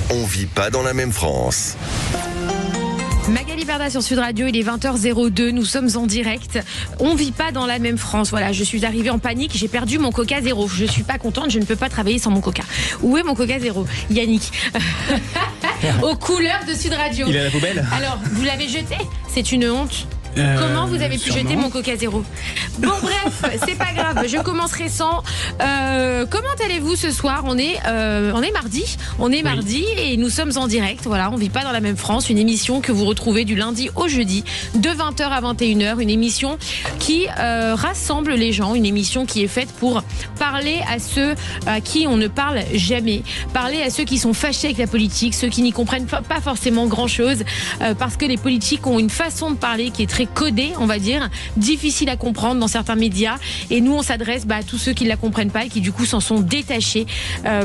On vit pas dans la même France. Magali Berda sur Sud Radio, il est 20h02, nous sommes en direct. On vit pas dans la même France. Voilà, je suis arrivée en panique, j'ai perdu mon Coca Zéro. Je suis pas contente, je ne peux pas travailler sans mon Coca. Où est mon Coca Zéro? Yannick. Aux couleurs de Sud Radio. Il est à la poubelle. Alors, vous l'avez jeté? C'est une honte. Comment vous avez pu jeter mon Coca Zéro? Bon bref, c'est pas grave, je commencerai sans. Comment allez-vous ce soir? On est mardi. On est mardi et nous sommes en direct. Voilà, on vit pas dans la même France. Une émission que vous retrouvez du lundi au jeudi de 20h à 21h. Une émission qui rassemble les gens. Une émission qui est faite pour parler à ceux à qui on ne parle jamais. Parler à ceux qui sont fâchés avec la politique, ceux qui n'y comprennent pas forcément grand-chose. Parce que les politiques ont une façon de parler qui est très codée, on va dire, difficile à comprendre dans certains médias. Et nous, on s'adresse à tous ceux qui ne la comprennent pas et qui du coup s'en sont détachés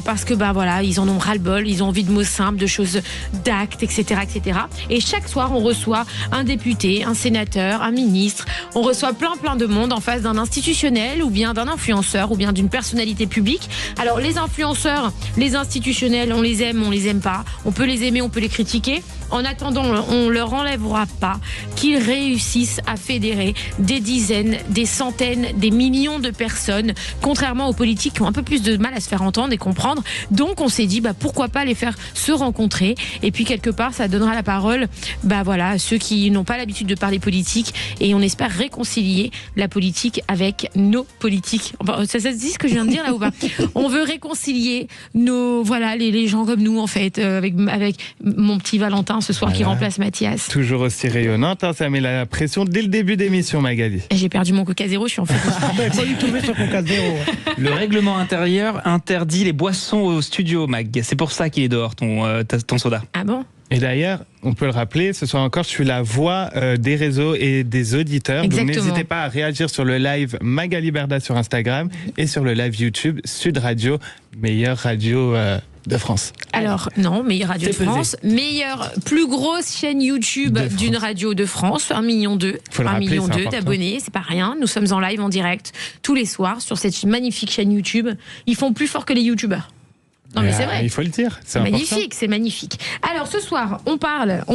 parce que voilà, ils en ont ras-le-bol, ils ont envie de mots simples, de choses, d'actes, etc., etc. Et chaque soir, on reçoit un député, un sénateur, un ministre. On reçoit plein de monde en face d'un institutionnel ou bien d'un influenceur ou bien d'une personnalité publique. Alors les influenceurs, les institutionnels, on les aime pas. On peut les aimer, on peut les critiquer. En attendant, on leur enlèvera pas qu'ils réussissent à fédérer des dizaines, des centaines, des millions de personnes, contrairement aux politiques qui ont un peu plus de mal à se faire entendre et comprendre. Donc on s'est dit pourquoi pas les faire se rencontrer, et puis quelque part ça donnera la parole à ceux qui n'ont pas l'habitude de parler politique, et on espère réconcilier la politique avec nos politiques. Ça se dit ce que je viens de dire là ou pas? On veut réconcilier les gens comme nous en fait, avec mon petit Valentin ce soir qui remplace Mathias. Toujours aussi rayonnante, ça met la pression dès le début d'émission, Magali. J'ai perdu mon Coca Zéro, je suis en fait. Il faut lui trouver son Coca Zéro. Le règlement intérieur interdit les boissons au studio, Mag. C'est pour ça qu'il est dehors, ton soda. Ah bon? Et d'ailleurs, on peut le rappeler, ce soir encore, je suis la voix des réseaux et des auditeurs. Exactement. Donc n'hésitez pas à réagir sur le live Magali Berda sur Instagram et sur le live YouTube Sud Radio, meilleure radio de France. Alors, non, meilleure radio de France, plus grosse chaîne YouTube d'une radio de France, 1,2 million. 1,2 million d'abonnés, c'est pas rien. Nous sommes en live, en direct, tous les soirs, sur cette magnifique chaîne YouTube. Ils font plus fort que les YouTubeurs. Non mais c'est vrai. Il faut le dire. C'est magnifique, c'est magnifique. Alors ce soir, on parle,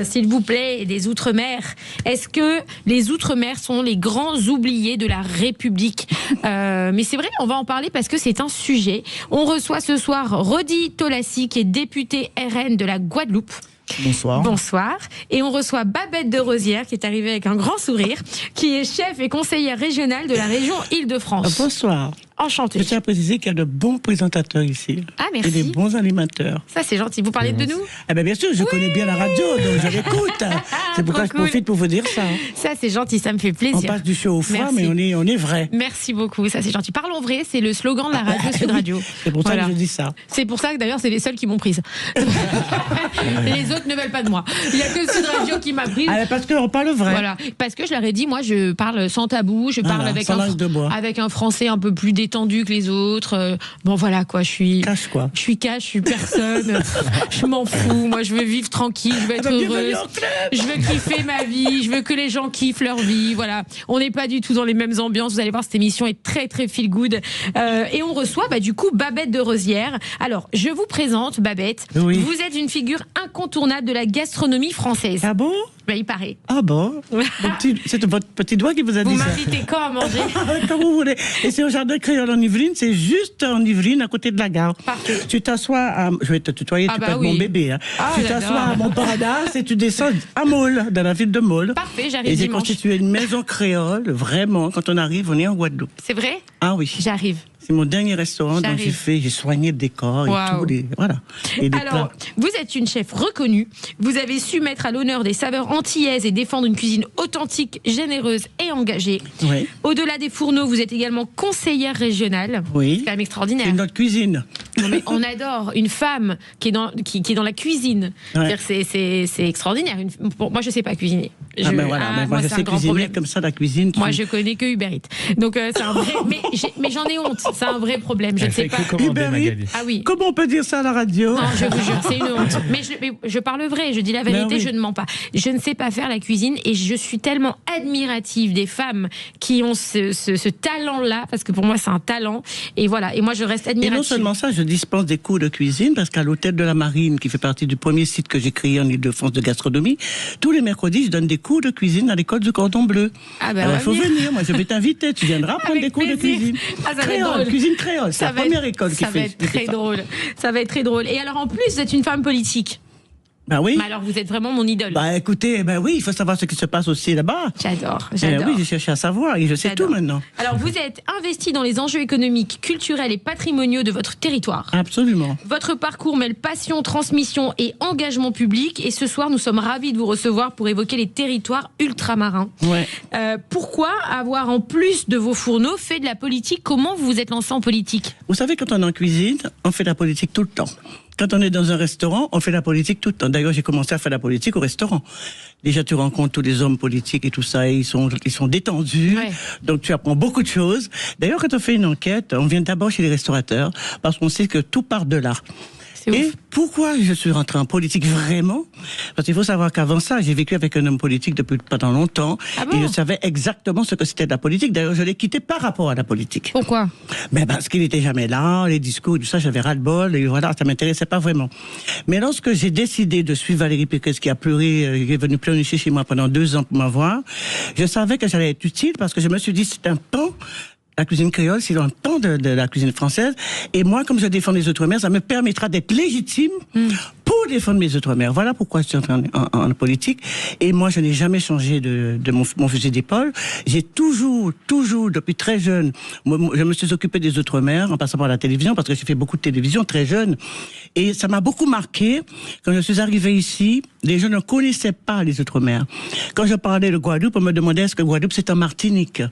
s'il vous plaît, des Outre-mer. Est-ce que les Outre-mer sont les grands oubliés de la République? Mais c'est vrai, on va en parler parce que c'est un sujet. On reçoit ce soir Rodi Tolassi, qui est député RN de la Guadeloupe. Bonsoir. Bonsoir. Et on reçoit Babette de Rosière, qui est arrivée avec un grand sourire, qui est chef et conseillère régionale de la région Île-de-France. Bonsoir. Enchantée. Je tiens à préciser qu'il y a de bons présentateurs ici. Ah, merci. Et des bons animateurs. Ça, c'est gentil. Vous parlez de nous? Eh bien sûr, je connais bien la radio, donc je l'écoute. C'est pourquoi je profite pour vous dire ça. Ça, c'est gentil, ça me fait plaisir. On passe du chaud au froid, mais on est vrai. Merci beaucoup, ça c'est gentil. Parlons vrai, c'est le slogan de la radio Sud Radio. C'est pour ça que je dis ça. C'est pour ça que d'ailleurs, c'est les seuls qui m'ont prise. Les autres ne veulent pas de moi. Il n'y a que Sud Radio qui m'a prise. Ah, parce qu'on parle vrai. Voilà, parce que je leur ai dit, moi je parle sans tabou, je parle avec un français un peu plus détendu que les autres. Bon voilà quoi, je suis cash quoi. Je suis cash, je suis personne. Je m'en fous, moi je veux vivre tranquille, je veux être heureuse. Je veux kiffer ma vie, je veux que les gens kiffent leur vie. Voilà, on n'est pas du tout dans les mêmes ambiances. Vous allez voir, cette émission est très très feel good. Et on reçoit du coup Babette de Rosière. Alors, je vous présente Babette. Oui. Vous êtes une figure incontournable de la gastronomie française. Ah bon? Il paraît. Ah bon? C'est votre petit doigt qui vous a dit ça. Vous m'invitez quand à manger? Comme vous voulez. Et c'est au jardin créole en Yvelines, c'est juste en Yvelines, à côté de la gare. Parfait. Tu t'assois à... Je vais te tutoyer, tu peux être mon bébé. Hein. Tu t'assois à Montparnasse et tu descends à Maule, dans la ville de Maule. Parfait, j'arrive dimanche. Et j'ai dimanche. constitué une maison créole, vraiment. Quand on arrive, on est en Guadeloupe. C'est vrai? Ah oui. J'arrive. C'est mon dernier restaurant, donc j'ai soigné le décor et tout. Voilà. Et alors, vous êtes une chef reconnue. Vous avez su mettre à l'honneur des saveurs antillaises et défendre une cuisine authentique, généreuse et engagée. Oui. Au-delà des fourneaux, vous êtes également conseillère régionale. Oui. C'est quand même extraordinaire. C'est notre cuisine. Non, mais on adore une femme qui est dans la cuisine. Ouais. C'est extraordinaire. Moi, je sais pas cuisiner. Moi, je sais cuisiner comme ça, la cuisine. Moi, je connais que Uber Eats. Donc, c'est un vrai. Mais j'en ai honte. C'est un vrai problème. Je ne sais pas. Ah oui. Comment on peut dire ça à la radio? Non, je vous jure, c'est une honte. Mais je parle vrai, je dis la vérité, je ne mens pas. Je ne sais pas faire la cuisine et je suis tellement admirative des femmes qui ont ce talent-là, parce que pour moi, c'est un talent. Et voilà. Et moi, je reste admirative. Et non seulement ça, je dispense des cours de cuisine parce qu'à l'hôtel de la Marine, qui fait partie du premier site que j'ai créé en Ile-de-France de gastronomie, tous les mercredis, je donne des cours de cuisine dans l'école du Cordon Bleu. Ah ben, alors, il faut venir. Moi, je vais t'inviter. Tu viendras prendre des cours de cuisine. Ah, ça créole, va être drôle. Cuisine créole. C'est la première école qui fait. Ça va être très drôle. Ça va être très drôle. Et alors, en plus, vous êtes une femme politique. Ben oui. Mais alors, vous êtes vraiment mon idole. Bah écoutez, ben oui, il faut savoir ce qui se passe aussi là-bas. J'adore. Oui, j'ai cherché à savoir et je sais tout maintenant. Alors, vous êtes investi dans les enjeux économiques, culturels et patrimoniaux de votre territoire. Absolument. Votre parcours mêle passion, transmission et engagement public. Et ce soir, nous sommes ravis de vous recevoir pour évoquer les territoires ultramarins. Ouais. Pourquoi avoir, en plus de vos fourneaux, fait de la politique? Comment vous vous êtes lancé en politique? Vous savez, quand on est en cuisine, on fait de la politique tout le temps. Quand on est dans un restaurant, on fait de la politique tout le temps. D'ailleurs, j'ai commencé à faire de la politique au restaurant. Déjà, tu rencontres tous les hommes politiques et tout ça, et ils sont détendus. Ouais. Donc, tu apprends beaucoup de choses. D'ailleurs, quand on fait une enquête, on vient d'abord chez les restaurateurs, parce qu'on sait que tout part de là. Et pourquoi je suis rentré en politique vraiment? Parce qu'il faut savoir qu'avant ça, j'ai vécu avec un homme politique depuis pendant longtemps. Ah bon? Et je savais exactement ce que c'était de la politique. D'ailleurs, je l'ai quitté par rapport à la politique. Pourquoi? Ben parce qu'il n'était jamais là, les discours, tout ça, j'avais ras-le-bol, et voilà, ça m'intéressait pas vraiment. Mais lorsque j'ai décidé de suivre Valérie Pécresse, qui a pleuré, qui est venue pleurnicher chez moi pendant 2 ans pour m'avoir, je savais que j'allais être utile parce que je me suis dit, c'est un pan. La cuisine créole, c'est un pan de la cuisine française. Et moi, comme je défends les Outre-mer, ça me permettra d'être légitime pour défendre mes Outre-mer. Voilà pourquoi je suis entré en politique. Et moi, je n'ai jamais changé de mon fusil d'épaule. J'ai toujours, depuis très jeune, je me suis occupé des Outre-mer en passant par la télévision, parce que j'ai fait beaucoup de télévision très jeune. Et ça m'a beaucoup marqué. Quand je suis arrivé ici, les gens ne connaissaient pas les Outre-mer. Quand je parlais de Guadeloupe, on me demandait est-ce que Guadeloupe c'est en Martinique.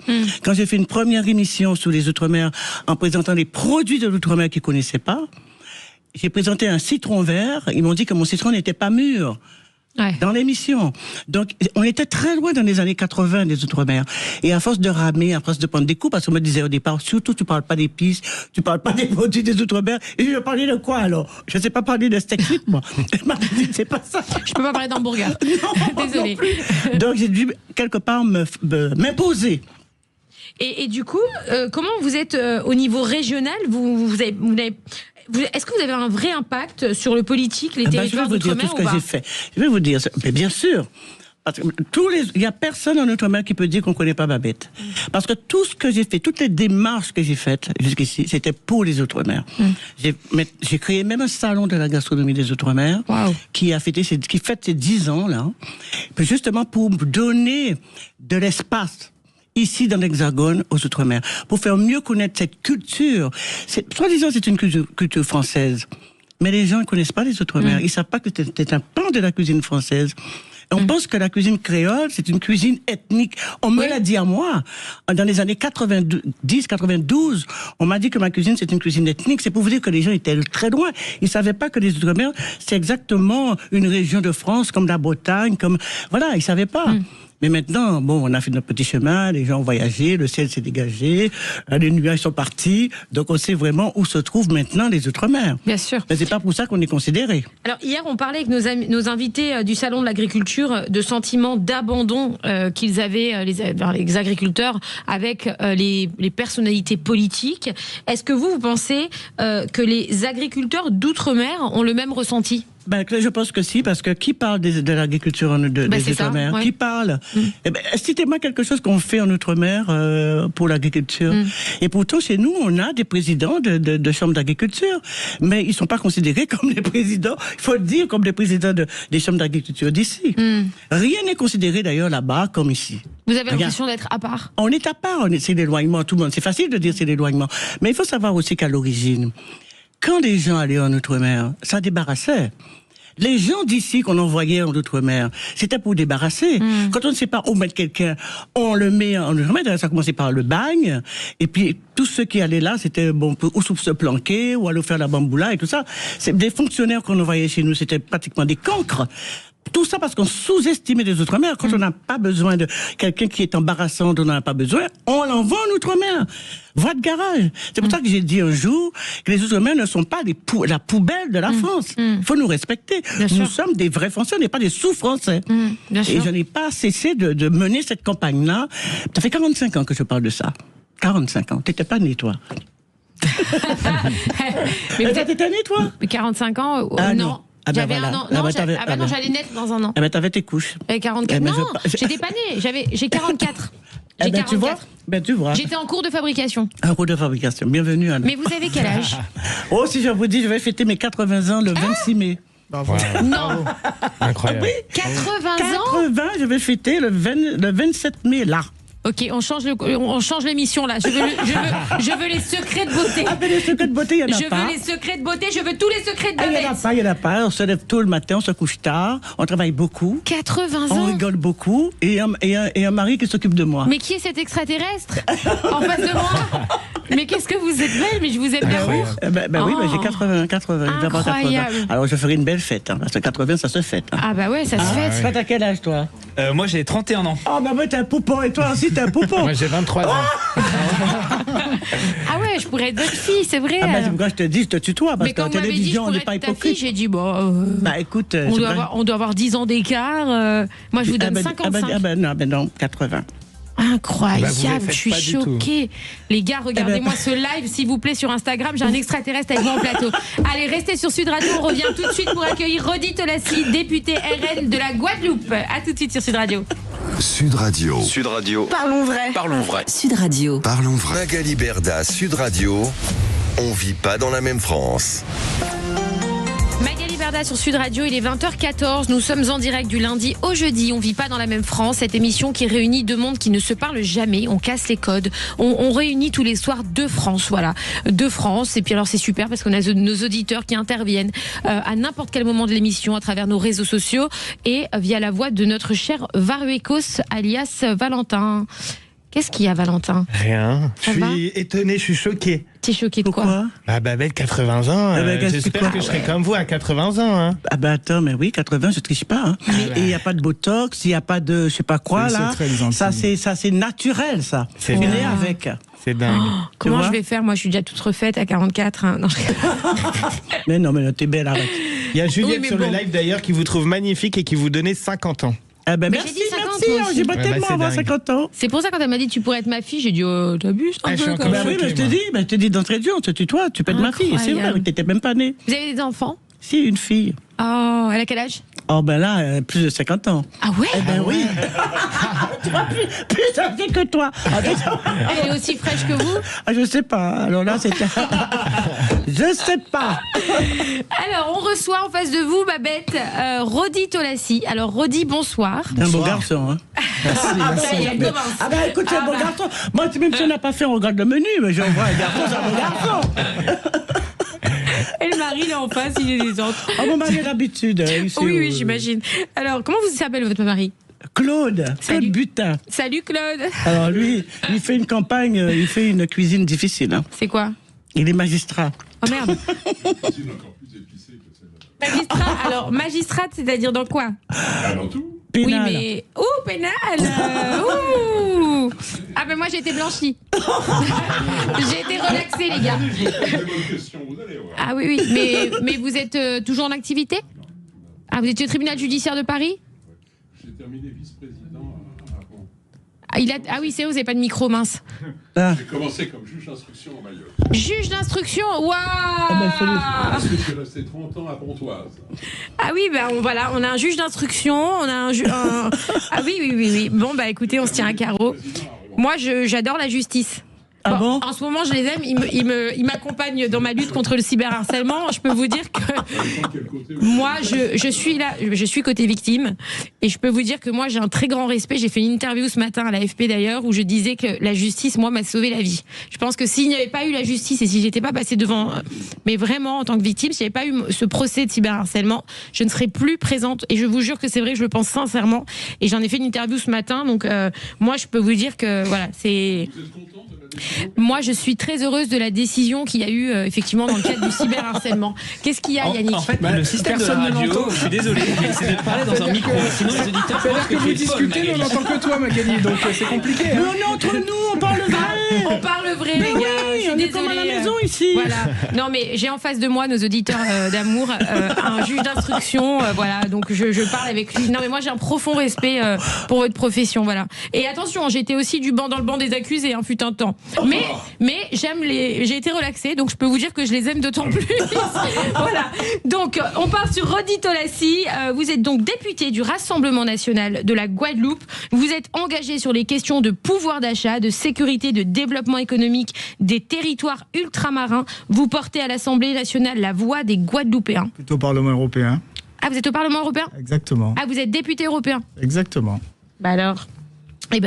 Quand j'ai fait une première émission sur les Outre-mer en présentant les produits de l'Outre-mer qu'ils connaissaient pas, j'ai présenté un citron vert. Ils m'ont dit que mon citron n'était pas mûr. Ouais. Dans l'émission. Donc, on était très loin dans les années 80 des Outre-mer. Et à force de ramer, à force de prendre des coups, parce qu'on me disait au départ, surtout, tu parles pas d'épices, tu parles pas des produits des Outre-mer. Et je parlais de quoi, alors? Je sais pas parler de steak frites, moi. C'est pas ça. Je peux pas parler d'hamburger. Désolée. Donc, j'ai dû, quelque part, m'imposer. Et du coup, comment vous êtes au niveau régional? Est-ce que vous avez un vrai impact sur le politique, les territoires d'outre-mer ou pas? Je vais vous dire, mais bien sûr. Parce que il y a personne en Outre-mer qui peut dire qu'on connaît pas Babette. Parce que tout ce que j'ai fait, toutes les démarches que j'ai faites jusqu'ici, c'était pour les Outre-mer. J'ai créé même un salon de la gastronomie des Outre-mer qui fête ses 10 ans là, justement pour donner de l'espace ici dans l'Hexagone, aux Outre-mer, pour faire mieux connaître cette culture. Soi-disant, c'est une culture française. Mais les gens ne connaissent pas les Outre-mer. Ils ne savent pas que c'est un pan de la cuisine française. On pense que la cuisine créole, c'est une cuisine ethnique. On me l'a dit à moi. Dans les années 90-92, on m'a dit que ma cuisine, c'est une cuisine ethnique. C'est pour vous dire que les gens étaient très loin. Ils ne savaient pas que les Outre-mer, c'est exactement une région de France, comme la Bretagne, comme... Voilà, ils ne savaient pas. Mais maintenant, bon, on a fait notre petit chemin, les gens ont voyagé, le ciel s'est dégagé, les nuages sont partis, donc on sait vraiment où se trouvent maintenant les Outre-mer. Bien sûr. Mais c'est pas pour ça qu'on est considéré. Alors hier, on parlait avec nos invités du Salon de l'Agriculture de sentiments d'abandon qu'ils avaient, les agriculteurs, avec les personnalités politiques. Est-ce que vous pensez que les agriculteurs d'Outre-mer ont le même ressenti ? Ben, je pense que si, parce que qui parle de l'agriculture des Outre-mer? Qui parle? Eh ben, citez-moi quelque chose qu'on fait en Outre-mer pour l'agriculture. Et pourtant, chez nous, on a des présidents de chambres d'agriculture, mais ils sont pas considérés comme des présidents, il faut le dire, comme des présidents des chambres d'agriculture d'ici. Rien n'est considéré d'ailleurs là-bas comme ici. Vous avez l'impression d'être à part? On est à part, c'est l'éloignement, tout le monde. C'est facile de dire c'est l'éloignement. Mais il faut savoir aussi qu'à l'origine, quand les gens allaient en Outre-mer, ça débarrassait. Les gens d'ici qu'on envoyait en Outre-mer, c'était pour débarrasser. Quand on ne sait pas où mettre quelqu'un, on le met en Outre-mer. Ça commençait par le bagne. Et puis, tous ceux qui allaient là, c'était bon, ou se planquer, ou aller faire la bamboula et tout ça. C'est des fonctionnaires qu'on envoyait chez nous. C'était pratiquement des cancres. Tout ça parce qu'on sous-estimait les Outre-mer. Quand on n'a pas besoin de quelqu'un qui est embarrassant, dont on n'a pas besoin, on l'envoie en Outre-mer. Voie de garage. C'est pour ça que j'ai dit un jour que les Outre-mer ne sont pas la poubelle de la France. Il faut nous respecter. Nous sommes des vrais Français, on n'est pas des sous-Français. Et je n'ai pas cessé de mener cette campagne-là. Ça fait 45 ans que je parle de ça. 45 ans. T'étais pas né, toi. Mais vous t'étais né, toi? 45 ans, non. J'avais un an. Non, j'allais naître dans un an. Ah ben, t'avais tes couches. 44. Non, j'étais pas née. J'ai 44. J'ai 44. Tu vois. J'étais en cours de fabrication. En cours de fabrication. Bienvenue, Anna. Mais vous avez quel âge? Oh, si je vous dis, je vais fêter mes 80 ans le 26 mai. Bravo. Non. Incroyable. Oui. 80 ans? 80, je vais fêter le 27 mai, là. Ok, on change l'émission là. Je veux les secrets de beauté. Ah, mais les secrets de beauté, il n'y en a pas. Je veux les secrets de beauté, je veux tous les secrets de Babette. Il n'y en a pas. On se lève tôt le matin, on se couche tard, on travaille beaucoup. 80 ans. On rigole beaucoup. Et un mari qui s'occupe de moi. Mais qui est cet extraterrestre en face de moi? Mais qu'est-ce que vous êtes belle, mais je vous aime d'amour. Oui, mais j'ai 80. Incroyable. Alors je ferai une belle fête, parce que 80, ça se fête. Ah bah ouais, ça se fête. Toi, t'as quel âge, toi? Moi, j'ai 31 ans. Ah bah ouais, t'es un poupon, et toi aussi, t'es un poupon. Moi, j'ai 23 ans. Ah ouais, je pourrais être votre fille, c'est vrai. Ah bah c'est pourquoi je te dis, je te tutoie, parce mais quand qu'en vous m'avez dit télévision, je on n'est pourrais pas être ta fille, hypocrite. j'ai dit Bah écoute, on doit avoir 10 ans d'écart. Moi, je vous donne 55. Non, 80. Incroyable, je suis pas du tout. choquée. Les gars, regardez-moi ce live, s'il vous plaît, sur Instagram. J'ai un extraterrestre avec moi en plateau. Allez, restez sur Sud Radio. On revient tout de suite pour accueillir Rodi Tolassi, député RN de la Guadeloupe. À tout de suite sur Sud Radio. Sud Radio. Sud Radio. Parlons vrai. Parlons vrai. Sud Radio. Parlons vrai. Magali Berda, Sud Radio. On vit pas dans la même France. Magali Berda sur Sud Radio, il est 20h14. Nous sommes en direct du lundi au jeudi. On vit pas dans la même France. Cette émission qui réunit deux mondes qui ne se parlent jamais. On casse les codes. On réunit tous les soirs deux France. Voilà. Deux France. Et puis alors c'est super parce qu'on a nos auditeurs qui interviennent à n'importe quel moment de l'émission à travers nos réseaux sociaux et via la voix de notre cher Varuekos alias Valentin. Qu'est-ce qu'il y a, Valentin? Rien. Ça Je va suis étonné, je suis choqué. T'es choqué de quoi? Ah Babette, 80 ans. J'espère que je serai comme vous à 80 ans. Hein. Ah bah attends, mais oui, 80, je triche pas. Hein. Et il n'y a pas de botox, il n'y a pas de je sais pas quoi là. Ça c'est naturel, ça. C'est né dingue. avec. C'est dingue. Comment je vais faire? Moi, je suis déjà toute refaite à 44. Hein. Non, mais non, t'es belle, arrête. Il y a Juliette mais sur le live d'ailleurs qui vous trouve magnifique et qui vous donnait 50 ans. Ah ben Mais merci, j'ai dit 50 merci. moi aussi. J'aimerais Ouais, tellement c'est avoir dingue. 50 ans. C'est pour ça quand elle m'a dit tu pourrais être ma fille, j'ai dit oh t'abuses un Ah, je suis peu encore quand Bah même. oui, mais je te dis d'entrée de jeu, on se tutoie, tu peux être ma fille. C'est vrai, Incroyable. t'étais même pas née. Vous avez des enfants? Si, une fille. Oh, elle a quel âge? Oh ben là, plus de 50 ans. Ah ouais? Eh ben oui. Tu vois, plus âgée que toi. Elle est aussi fraîche que vous? Ah, je sais pas. Alors là, c'était... Je sais pas. Alors, on reçoit en face de vous, Babette, Rodi Tolassi. Alors, Rodi, bonsoir. Un beau garçon, hein. Merci. Elle commence. Ah ben écoute, c'est un beau garçon. Moi, même si on n'a pas fait, on regarde le menu, mais je vois un garçon, c'est un beau garçon. Et le mari, il est en face, il est des autres. Oh, mon mari a l'habitude. Oui, j'imagine. Alors, comment vous s'appelle votre mari? Claude Salut. Butin. Salut, Claude. Alors lui, il fait une campagne, il fait une cuisine difficile. Hein. C'est quoi? Il est magistrat. Oh merde. Magistrat, alors, magistrate, c'est-à-dire dans quoi? Pénal. Oui, mais... Ouh, pénal. Ouh. Ah ben moi, j'ai été blanchie. J'ai été relaxée, les gars. Ah oui, mais vous êtes toujours en activité? Ah, vous étiez au tribunal judiciaire de Paris? J'ai terminé vice-président avant. Ah oui, c'est vrai, vous n'avez pas de micro, mince. Ah. J'ai commencé comme juge d'instruction à Mayotte. Juge d'instruction, waouh. Ensuite, je suis resté 30 ans à Pontoise. Ah oui, ben voilà, on a un juge d'instruction, on a un... Ah oui. Bon, bah écoutez, on se tient à carreau. Moi, j'adore la justice. Ah bon? En ce moment, je les aime. Ils m'accompagnent dans ma lutte contre le cyberharcèlement. Je peux vous dire que moi, je suis là, je suis côté victime, et je peux vous dire que moi, j'ai un très grand respect. J'ai fait une interview ce matin à l'AFP d'ailleurs, où je disais que la justice, moi, m'a sauvé la vie. Je pense que s'il n'y avait pas eu la justice et si j'étais pas passée devant, mais vraiment en tant que victime, s'il n'y avait pas eu ce procès de cyberharcèlement, je ne serais plus présente. Et je vous jure que c'est vrai, je le pense sincèrement. Et j'en ai fait une interview ce matin, donc moi, je peux vous dire que voilà, c'est. Vous êtes contente de la décision Moi, je suis très heureuse de la décision qu'il y a eu effectivement dans le cadre du cyberharcèlement. Qu'est-ce qu'il y a, Yannick? En fait, le système de la radio, je suis désolé, mais c'est de parler dans un micro. Sinon, les auditeurs C'est-à-dire que vous discutez, mais on n'entend que toi, Magali, donc c'est compliqué. Mais on est entre nous, on parle vrai. On parle vrai, les Mais gars. oui, Je suis on est comme à désolée. la maison ici. Voilà. Non, mais j'ai en face de moi nos auditeurs d'amour, un juge d'instruction. Voilà. Donc je parle avec lui. Non, mais moi j'ai un profond respect pour votre profession. Voilà. Et attention, j'étais aussi dans le banc des accusés, fut un temps. Mais j'ai été relaxée, donc je peux vous dire que je les aime d'autant plus. Voilà. Donc on part sur Rodi Tolassi. Vous êtes donc député du Rassemblement national de la Guadeloupe. Vous êtes engagé sur les questions de pouvoir d'achat, de sécurité, de développement économique des territoires ultramarins. Vous portez à l'Assemblée nationale la voix des Guadeloupéens. Plutôt au Parlement européen. Ah, vous êtes au Parlement européen? Exactement. Ah, vous êtes député européen? Exactement. Bah alors,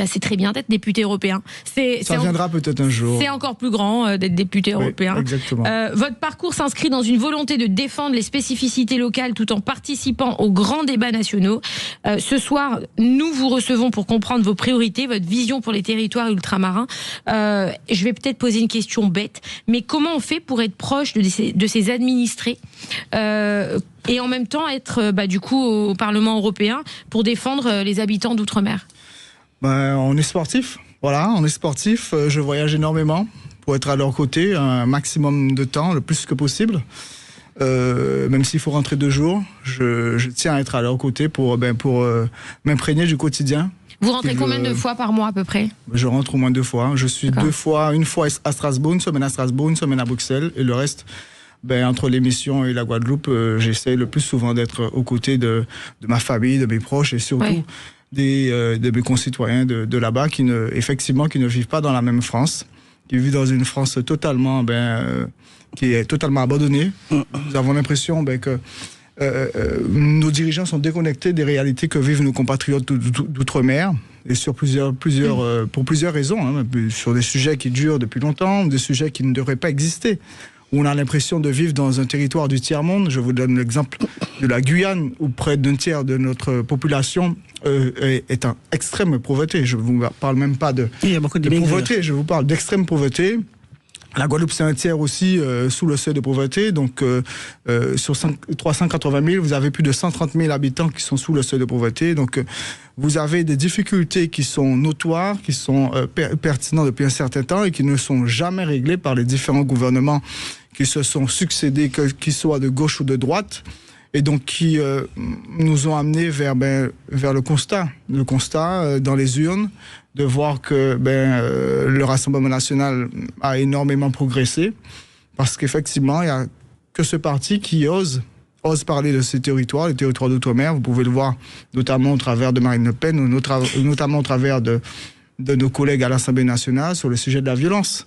c'est très bien d'être député européen. Ça viendra peut-être un jour. C'est encore plus grand d'être député européen. Exactement. Votre parcours s'inscrit dans une volonté de défendre les spécificités locales tout en participant aux grands débats nationaux. Ce soir, nous vous recevons pour comprendre vos priorités, votre vision pour les territoires ultramarins. Je vais peut-être poser une question bête, mais comment on fait pour être proche de ces administrés et en même temps être du coup au Parlement européen pour défendre les habitants d'outre-mer? On est sportif, voilà, on est sportif. Je voyage énormément pour être à leur côté un maximum de temps, le plus que possible. Même s'il faut rentrer 2 jours, je tiens à être à leur côté pour m'imprégner du quotidien. Vous rentrez combien de fois par mois à peu près? Je rentre au moins 2 fois. Je suis 2 fois, une fois à Strasbourg, une semaine à Strasbourg, une semaine à Bruxelles, et le reste, entre l'émission et la Guadeloupe, j'essaie le plus souvent d'être aux côtés de ma famille, de mes proches et surtout de mes concitoyens de là-bas qui ne vivent pas dans la même France, qui vivent dans une France totalement, qui est totalement abandonnée. Nous avons l'impression que nos dirigeants sont déconnectés des réalités que vivent nos compatriotes d'outre-mer, et sur pour plusieurs raisons, sur des sujets qui durent depuis longtemps, des sujets qui ne devraient pas exister. On a l'impression de vivre dans un territoire du tiers-monde. Je vous donne l'exemple de la Guyane, où près d'un tiers de notre population est en extrême pauvreté. Je ne vous parle même pas de pauvreté, je vous parle d'extrême pauvreté. La Guadeloupe, c'est un tiers aussi sous le seuil de pauvreté. Donc, sur 380 000, vous avez plus de 130 000 habitants qui sont sous le seuil de pauvreté. Donc, vous avez des difficultés qui sont notoires, qui sont pertinentes depuis un certain temps et qui ne sont jamais réglées par les différents gouvernements qui se sont succédés, qu'ils soient de gauche ou de droite, et donc qui nous ont amenés vers le constat dans les urnes, de voir que le Rassemblement national a énormément progressé, parce qu'effectivement, il n'y a que ce parti qui ose parler de ces territoires, les territoires d'outre-mer. Vous pouvez le voir notamment au travers de Marine Le Pen, ou notamment au travers de nos collègues à l'Assemblée nationale sur le sujet de la violence.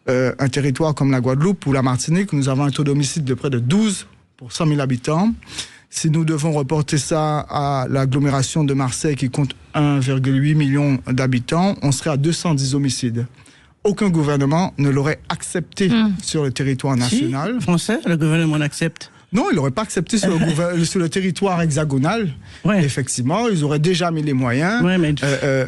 Un territoire comme la Guadeloupe ou la Martinique, nous avons un taux d'homicide de près de 12 pour 100 000 habitants. Si nous devons reporter ça à l'agglomération de Marseille qui compte 1,8 million d'habitants, on serait à 210 homicides. Aucun gouvernement ne l'aurait accepté sur le territoire national. Si, français, le gouvernement l'accepte. Non, il n'aurait pas accepté sur le territoire hexagonal. Ouais. Effectivement, ils auraient déjà mis les moyens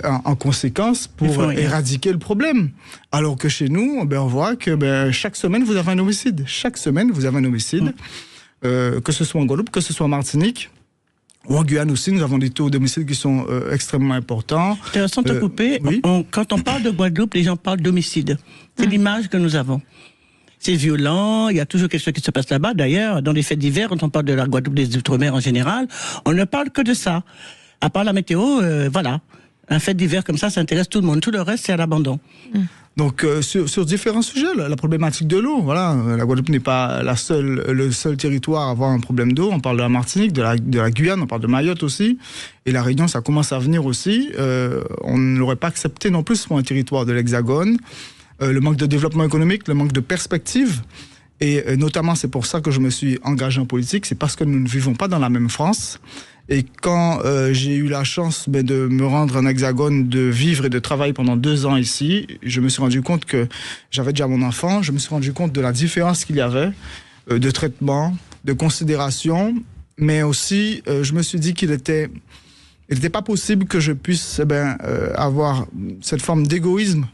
en conséquence pour éradiquer le problème. Alors que chez nous, on voit que chaque semaine, vous avez un homicide. Chaque semaine, vous avez un homicide. Que ce soit en Guadeloupe, que ce soit en Martinique. Ou en Guyane aussi, nous avons des taux d'homicide qui sont extrêmement importants. Sans te couper, quand on parle de Guadeloupe, les gens parlent d'homicide. C'est l'image que nous avons. C'est violent, il y a toujours quelque chose qui se passe là-bas. D'ailleurs, dans les faits divers, quand on parle de la Guadeloupe, des Outre-mer en général, on ne parle que de ça. À part la météo, voilà. Un fait divers comme ça intéresse tout le monde. Tout le reste, c'est à l'abandon. Donc, sur différents sujets, la problématique de l'eau, voilà. La Guadeloupe n'est pas le seul territoire à avoir un problème d'eau. On parle de la Martinique, de la Guyane, on parle de Mayotte aussi. Et la Réunion, ça commence à venir aussi. On ne l'aurait pas accepté non plus pour un territoire de l'Hexagone. Le manque de développement économique, le manque de perspective. Et notamment, c'est pour ça que je me suis engagé en politique. C'est parce que nous ne vivons pas dans la même France. Et quand j'ai eu la chance de me rendre en Hexagone, de vivre et de travailler pendant 2 ans ici, je me suis rendu compte que j'avais déjà mon enfant. Je me suis rendu compte de la différence qu'il y avait de traitement, de considération. Mais aussi, je me suis dit qu'il n'était pas possible que je puisse avoir cette forme d'égoïsme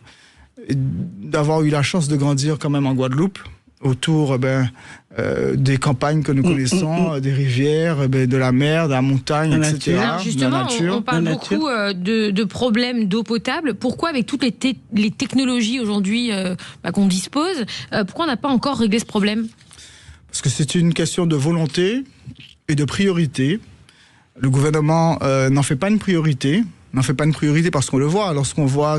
d'avoir eu la chance de grandir quand même en Guadeloupe, autour des campagnes que nous connaissons, des rivières, de la mer, de la montagne, etc. Alors justement, de la nature. on parle beaucoup de problèmes d'eau potable. Pourquoi, avec toutes les technologies aujourd'hui qu'on dispose, pourquoi on n'a pas encore réglé ce problème? Parce que c'est une question de volonté et de priorité. Le gouvernement n'en fait pas une priorité. N'en fait pas une priorité parce qu'on le voit. Lorsqu'on voit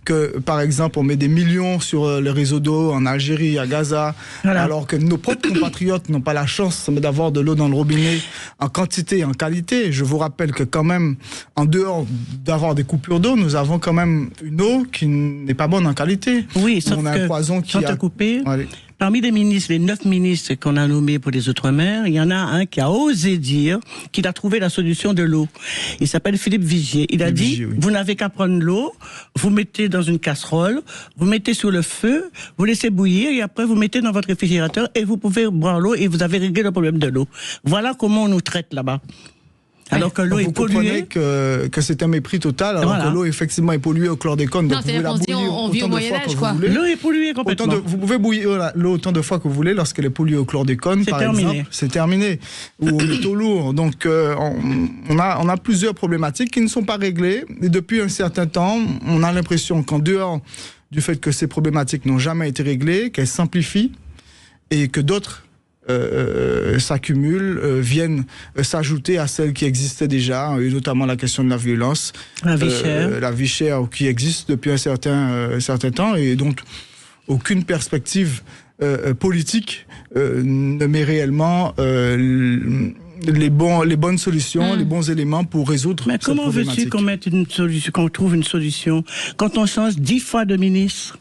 que, par exemple, on met des millions sur les réseaux d'eau en Algérie, à Gaza, alors que nos propres compatriotes n'ont pas la chance d'avoir de l'eau dans le robinet en quantité et en qualité. Je vous rappelle que quand même, en dehors d'avoir des coupures d'eau, nous avons quand même une eau qui n'est pas bonne en qualité. Oui, sauf on a un poison qui a coupé. Allez. Parmi les ministres, les 9 ministres qu'on a nommés pour les Outre-mer, il y en a un qui a osé dire qu'il a trouvé la solution de l'eau. Il s'appelle Philippe Vigier. Il a dit, vous n'avez qu'à prendre l'eau, vous mettez dans une casserole, vous mettez sur le feu, vous laissez bouillir et après vous mettez dans votre réfrigérateur et vous pouvez boire l'eau et vous avez réglé le problème de l'eau. Voilà comment on nous traite là-bas. Alors que l'eau est polluée. Vous comprenez que c'est un mépris total, alors que l'eau effectivement est polluée au chlordécone. Non, c'est-à-dire qu'on se dit on vit au Moyen-Âge, quoi. L'eau est polluée complètement. Vous pouvez bouillir l'eau autant de fois que vous voulez lorsqu'elle est polluée au chlordécone, par exemple. C'est terminé. Ou aux métaux lourds. Donc, on a plusieurs problématiques qui ne sont pas réglées. Et depuis un certain temps, on a l'impression qu'en dehors du fait que ces problématiques n'ont jamais été réglées, qu'elles s'amplifient et que d'autres s'accumulent, viennent s'ajouter à celles qui existaient déjà, et notamment la question de la violence, la vie chère qui existe depuis un certain temps et dont aucune perspective politique ne met réellement les bonnes solutions, les bons éléments pour résoudre cette problématique. Mais comment veux-tu qu'on trouve une solution quand on change 10 fois de ministre?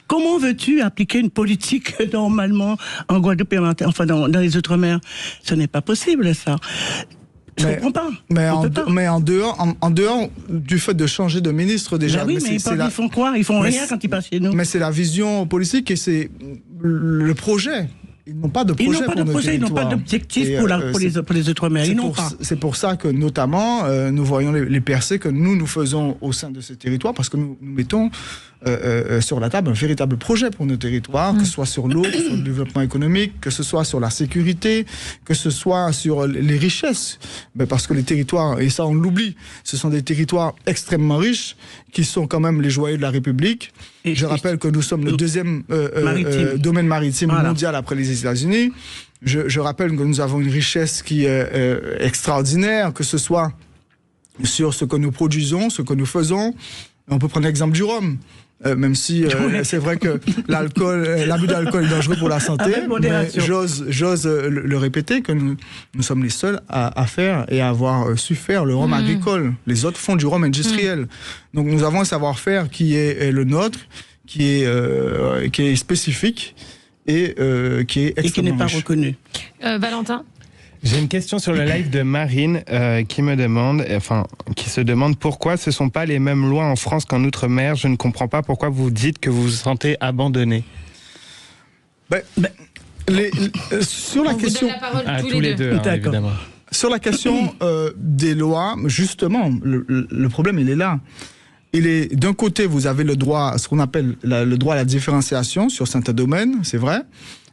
Comment veux-tu appliquer une politique normalement en Guadeloupe, enfin dans les Outre-mer? Ce n'est pas possible, ça. Je ne comprends pas. Mais en dehors du fait de changer de ministre déjà. Mais ils font quoi? Ils font rien quand ils passent chez nous. Mais c'est la vision politique et c'est le projet. Ils n'ont pas de projet pour nos territoires. Ils n'ont pas d'objectif pour les Outre-mer. C'est pour ça que, notamment, nous voyons les percées que nous faisons au sein de ces territoires, parce que nous mettons sur la table un véritable projet pour nos territoires, que ce soit sur l'eau, que ce soit sur le développement économique, que ce soit sur la sécurité, que ce soit sur les richesses. Parce que les territoires, et ça on l'oublie, ce sont des territoires extrêmement riches, qui sont quand même les joyaux de la République. Je rappelle que nous sommes le deuxième domaine maritime mondial après les États-Unis. Je rappelle que nous avons une richesse qui est extraordinaire, que ce soit sur ce que nous produisons, ce que nous faisons. On peut prendre l'exemple du rhum. Même si c'est vrai que l'abus d'alcool est dangereux pour la santé, mais j'ose le répéter que nous sommes les seuls à faire et à avoir su faire le rhum agricole. Les autres font du rhum industriel. Donc nous avons un savoir-faire qui est le nôtre, qui est spécifique et qui est extrêmement et qui n'est pas reconnu. Valentin? J'ai une question sur le live de Marine qui se demande pourquoi ce ne sont pas les mêmes lois en France qu'en Outre-mer. Je ne comprends pas pourquoi vous dites que vous vous sentez abandonné. Sur la question, vous donne la parole tous les deux évidemment. Sur la question des lois, justement, le problème il est là. Il est d'un côté, vous avez le droit, ce qu'on appelle le droit à la différenciation sur certains domaines, c'est vrai.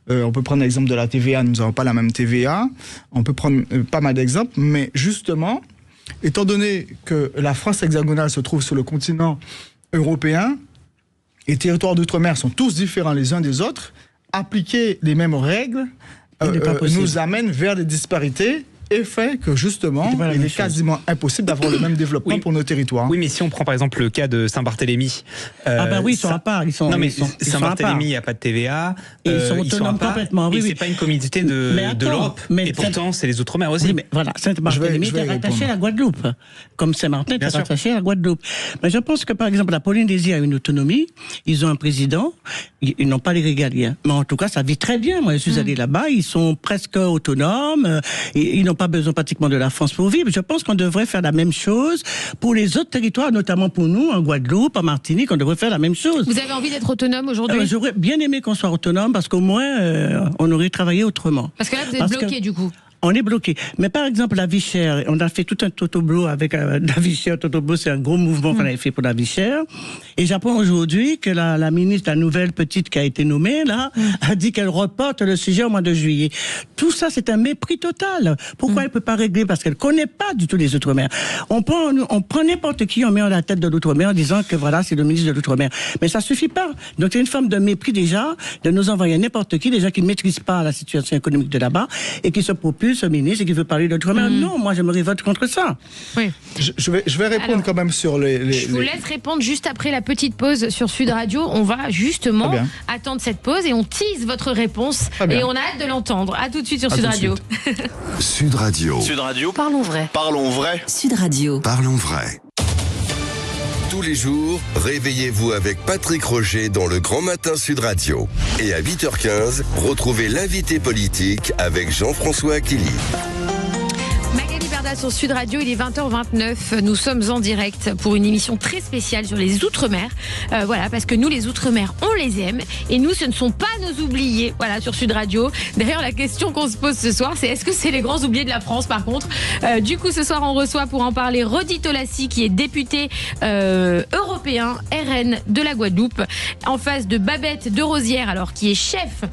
On peut prendre l'exemple de la TVA, nous n'avons pas la même TVA. On peut prendre pas mal d'exemples, mais justement, étant donné que la France hexagonale se trouve sur le continent européen, les territoires d'outre-mer sont tous différents les uns des autres, appliquer les mêmes règles nous amène vers des disparités et fait que justement, il est quasiment impossible d'avoir le même développement pour nos territoires. Oui, mais si on prend par exemple le cas de Saint-Barthélemy. Ils sont à part. Saint-Barthélemy, il n'y a pas de TVA. Et ils sont autonomes complètement. Et c'est pas une communauté de l'Europe. Et pourtant, c'est les Outre-mer aussi. Oui, mais voilà, Saint-Barthélemy est rattaché à la Guadeloupe. Comme Saint-Martin est rattaché à la Guadeloupe. Mais je pense que par exemple, la Polynésie a une autonomie. Ils ont un président. Ils n'ont pas les régaliens. Mais en tout cas, ça vit très bien. Moi, je suis allé là-bas. Ils sont presque autonomes. Ils n'ont pas besoin pratiquement de la France pour vivre. Je pense qu'on devrait faire la même chose pour les autres territoires, notamment pour nous, en Guadeloupe, en Martinique, on devrait faire la même chose. Vous avez envie d'être autonome aujourd'hui? J'aurais bien aimé qu'on soit autonome parce qu'au moins, on aurait travaillé autrement. Parce que là, vous êtes bloqué du coup. On est bloqué. Mais par exemple, la vie chère, on a fait tout un totoblo avec la vie chère. Totoblo, c'est un gros mouvement qu'on avait fait pour la vie chère. Et j'apprends aujourd'hui que la ministre, la nouvelle petite qui a été nommée, là, a dit qu'elle reporte le sujet au mois de juillet. Tout ça, c'est un mépris total. Pourquoi elle peut pas régler? Parce qu'elle connaît pas du tout les Outre-mer. On prend n'importe qui, on met à la tête de l'Outre-mer en disant que voilà, c'est le ministre de l'Outre-mer. Mais ça suffit pas. Donc, c'est une forme de mépris déjà, de nous envoyer n'importe qui, déjà qui ne maîtrise pas la situation économique de là-bas, et qui se propulse ce ministre et qui veut parler de l'Outre-mer. Non, moi je me révolte contre ça. Oui. Je vais répondre quand même sur Je vous laisse répondre juste après la petite pause sur Sud Radio. On va justement attendre cette pause et on tease votre réponse et on a hâte de l'entendre. À tout de suite sur Sud Radio. Sud Radio. Sud Radio. Parlons vrai. Parlons vrai. Sud Radio. Parlons vrai. Tous les jours, réveillez-vous avec Patrick Roger dans le Grand Matin Sud Radio. Et à 8h15, retrouvez l'invité politique avec Jean-François Aquili. Magali Berda sur Sud Radio, il est 20h29. Nous sommes en direct pour une émission très spéciale sur les Outre-mer. Voilà, parce que nous, les Outre-mer, on les aime. Et nous, ce ne sont pas nos oubliés. Voilà, sur Sud Radio. D'ailleurs, la question qu'on se pose ce soir, c'est est-ce que c'est les grands oubliés de la France, par contre? Du coup, ce soir, on reçoit pour en parler Rodi Tolassi, qui est député européen RN de la Guadeloupe, en face de Babette de Rosière, alors qui est chef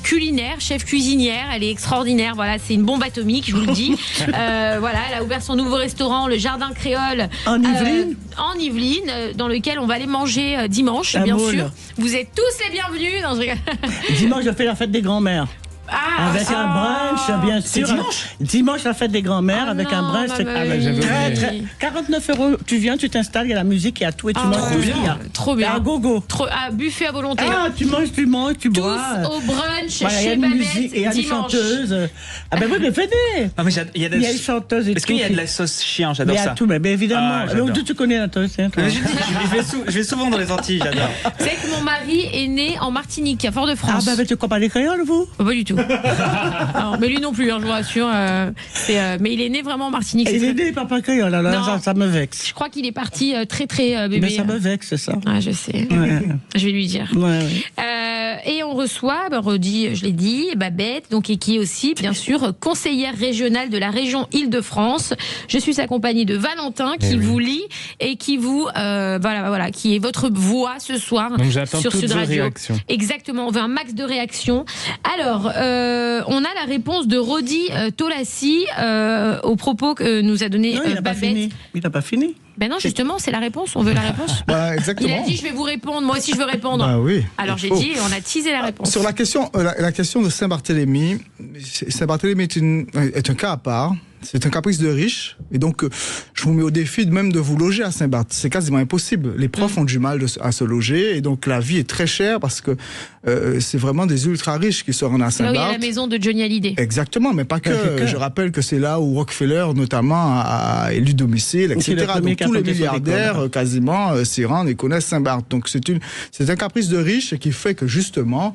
culinaire, chef cuisinière. Elle est extraordinaire. Voilà, c'est une bombe atomique, je vous le dis. Voilà, elle a ouvert son nouveau restaurant, le Jardin Créole. En Yvelines en Yvelines, dans lequel on va aller manger dimanche, bien sûr. Vous êtes tous les bienvenus. Non, je rigole. Dimanche, je fais la fête des grands-mères. Avec un brunch, bien sûr. C'est dimanche? Dimanche, la fête des grands-mères, avec un brunch. C'est 49 €. Tu viens, tu t'installes, il y a la musique, il y a tout et tu manges tout. Trop bien. À gogo. Buffet à volonté. Tu manges, tu bois. Tous au brunch Voilà, chez Babette. Et il y a des chanteuses. Ah ben oui, mais venez. Ah, mais il y a une chanteuse et tout. Est-ce qu'il y a de la sauce chien? J'adore ça. Tout, mais évidemment. j'adore. D'où tu connais la sauce? Je vais souvent dans les Antilles, j'adore. Vous savez que mon mari est né en Martinique, à Fort-de-France. Ah ben tu crois pas les créoles, vous? Pas du tout. Alors, mais lui non plus, je vous rassure. Mais il est né vraiment en Martinique. Il est né papa créole, alors ça me vexe. Je crois qu'il est parti très bébé. Mais ça me vexe, ça. Ah, je sais. Ouais. Je vais lui dire. Ouais. Et on reçoit, Rodi, je l'ai dit, Babette, donc, et qui est aussi, bien sûr, conseillère régionale de la région Île-de-France. Je suis accompagnée de Valentin, qui vous lit et qui vous, voilà, qui est votre voix ce soir sur Sud Radio. Réactions. Exactement, on veut un max de réactions. Alors, on a la réponse de Rodi Tolassi aux propos que nous a donné Non, il n'a pas fini. Il n'a pas fini. Ben non, justement, c'est la réponse. On veut la réponse. Exactement. Il a dit, je vais vous répondre. Moi aussi, je veux répondre. Oui. Alors, j'ai dit, on a teasé la réponse. Sur la question de Saint-Barthélemy, Saint-Barthélemy est un cas à part. C'est un caprice de riche. Et donc, je vous mets au défi même de vous loger à Saint-Barth. C'est quasiment impossible. Les profs ont du mal à se loger. Et donc, la vie est très chère parce que c'est vraiment des ultra riches qui se rendent à Saint-Barth. Là où il y a la maison de Johnny Hallyday. Exactement, mais pas que. Je rappelle que c'est là où Rockefeller, notamment, a élu domicile, etc. Donc, tous les milliardaires, quasiment, s'y rendent et connaissent Saint-Barth. Donc, c'est un caprice de riche qui fait que, justement,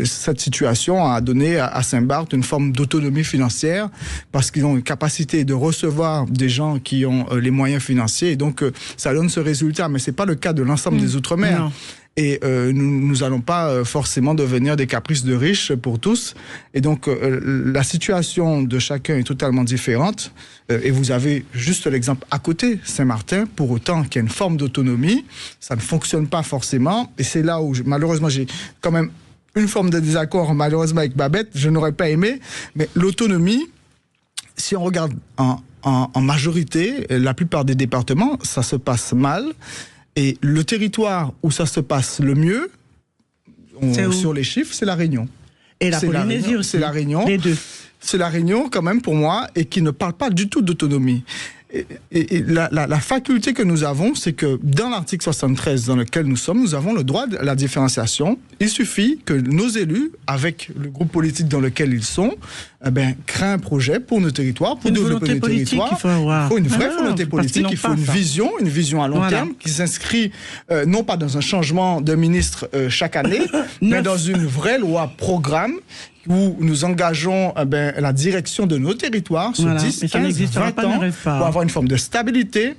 cette situation a donné à Saint-Barth une forme d'autonomie financière parce qu'ils ont une capacité de recevoir des gens qui ont les moyens financiers. Et donc, ça donne ce résultat. Mais c'est pas le cas de l'ensemble des Outre-mer. Non. Et nous allons pas forcément devenir des caprices de riches pour tous. Et donc, la situation de chacun est totalement différente. Et vous avez juste l'exemple à côté, Saint-Martin, pour autant qu'il y a une forme d'autonomie. Ça ne fonctionne pas forcément. Et c'est là où, malheureusement, j'ai quand même une forme de désaccord, malheureusement, avec Babette. Je n'aurais pas aimé. Mais l'autonomie, si on regarde en majorité, la plupart des départements, ça se passe mal. Et le territoire où ça se passe le mieux, sur les chiffres, c'est la Réunion. Et la Polynésie aussi. C'est la Réunion. Les deux. C'est la Réunion, quand même, pour moi, et qui ne parle pas du tout d'autonomie. Et la faculté que nous avons, c'est que dans l'article 73 dans lequel nous sommes, nous avons le droit de la différenciation. Il suffit que nos élus, avec le groupe politique dans lequel ils sont, créent un projet pour nos territoires, pour développer nos territoires. Il faut une vraie volonté politique, il faut une vision à long terme qui s'inscrit non pas dans un changement de ministre chaque année, mais dans une vraie loi programme où nous engageons la direction de nos territoires sur 10, 15, 20 ans pour avoir une forme de stabilité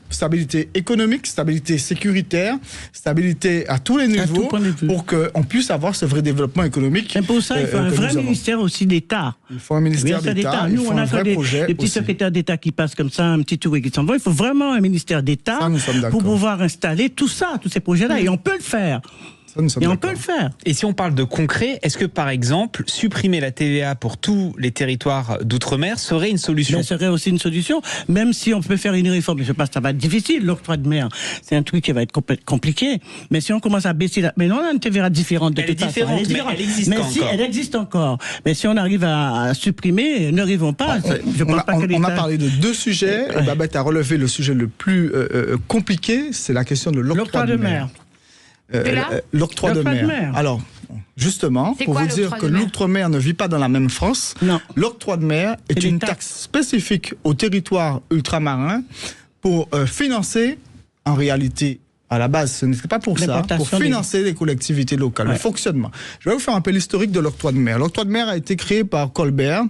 économique, stabilité sécuritaire, stabilité à tous les niveaux pour qu'on puisse avoir ce vrai développement économique. Et pour ça, il faut un vrai ministère aussi d'État. Il faut un ministère d'État. Nous, on a des petits secrétaires d'État qui passent comme ça, un petit tour et qui s'en vont. Il faut vraiment un ministère d'État pour pouvoir installer tout ça, tous ces projets-là. Et on peut le faire. Et on peut le faire. Et si on parle de concret, est-ce que par exemple, supprimer la TVA pour tous les territoires d'outre-mer serait une solution? Ça serait aussi une solution, même si on peut faire une réforme. Je pense que ça va être difficile, l'octroi de mer. C'est un truc qui va être compliqué. Mais si on commence à baisser la... Mais non, on a une TVA différente de toute façon. Elle existe encore. Si, elle existe encore. Mais si on arrive à supprimer, ne rêvons pas. On a parlé de deux sujets. Babette a relevé le sujet le plus compliqué, c'est la question de l'octroi de mer. L'octroi de mer. Alors, justement, pour vous dire que l'outre-mer ne vit pas dans la même France, l'octroi de mer est une taxe spécifique au territoire ultramarin pour financer, en réalité, à la base, ce n'était pas pour ça, pour financer les collectivités locales, le fonctionnement. Je vais vous faire un peu l'historique de l'octroi de mer. L'octroi de mer a été créé par Colbert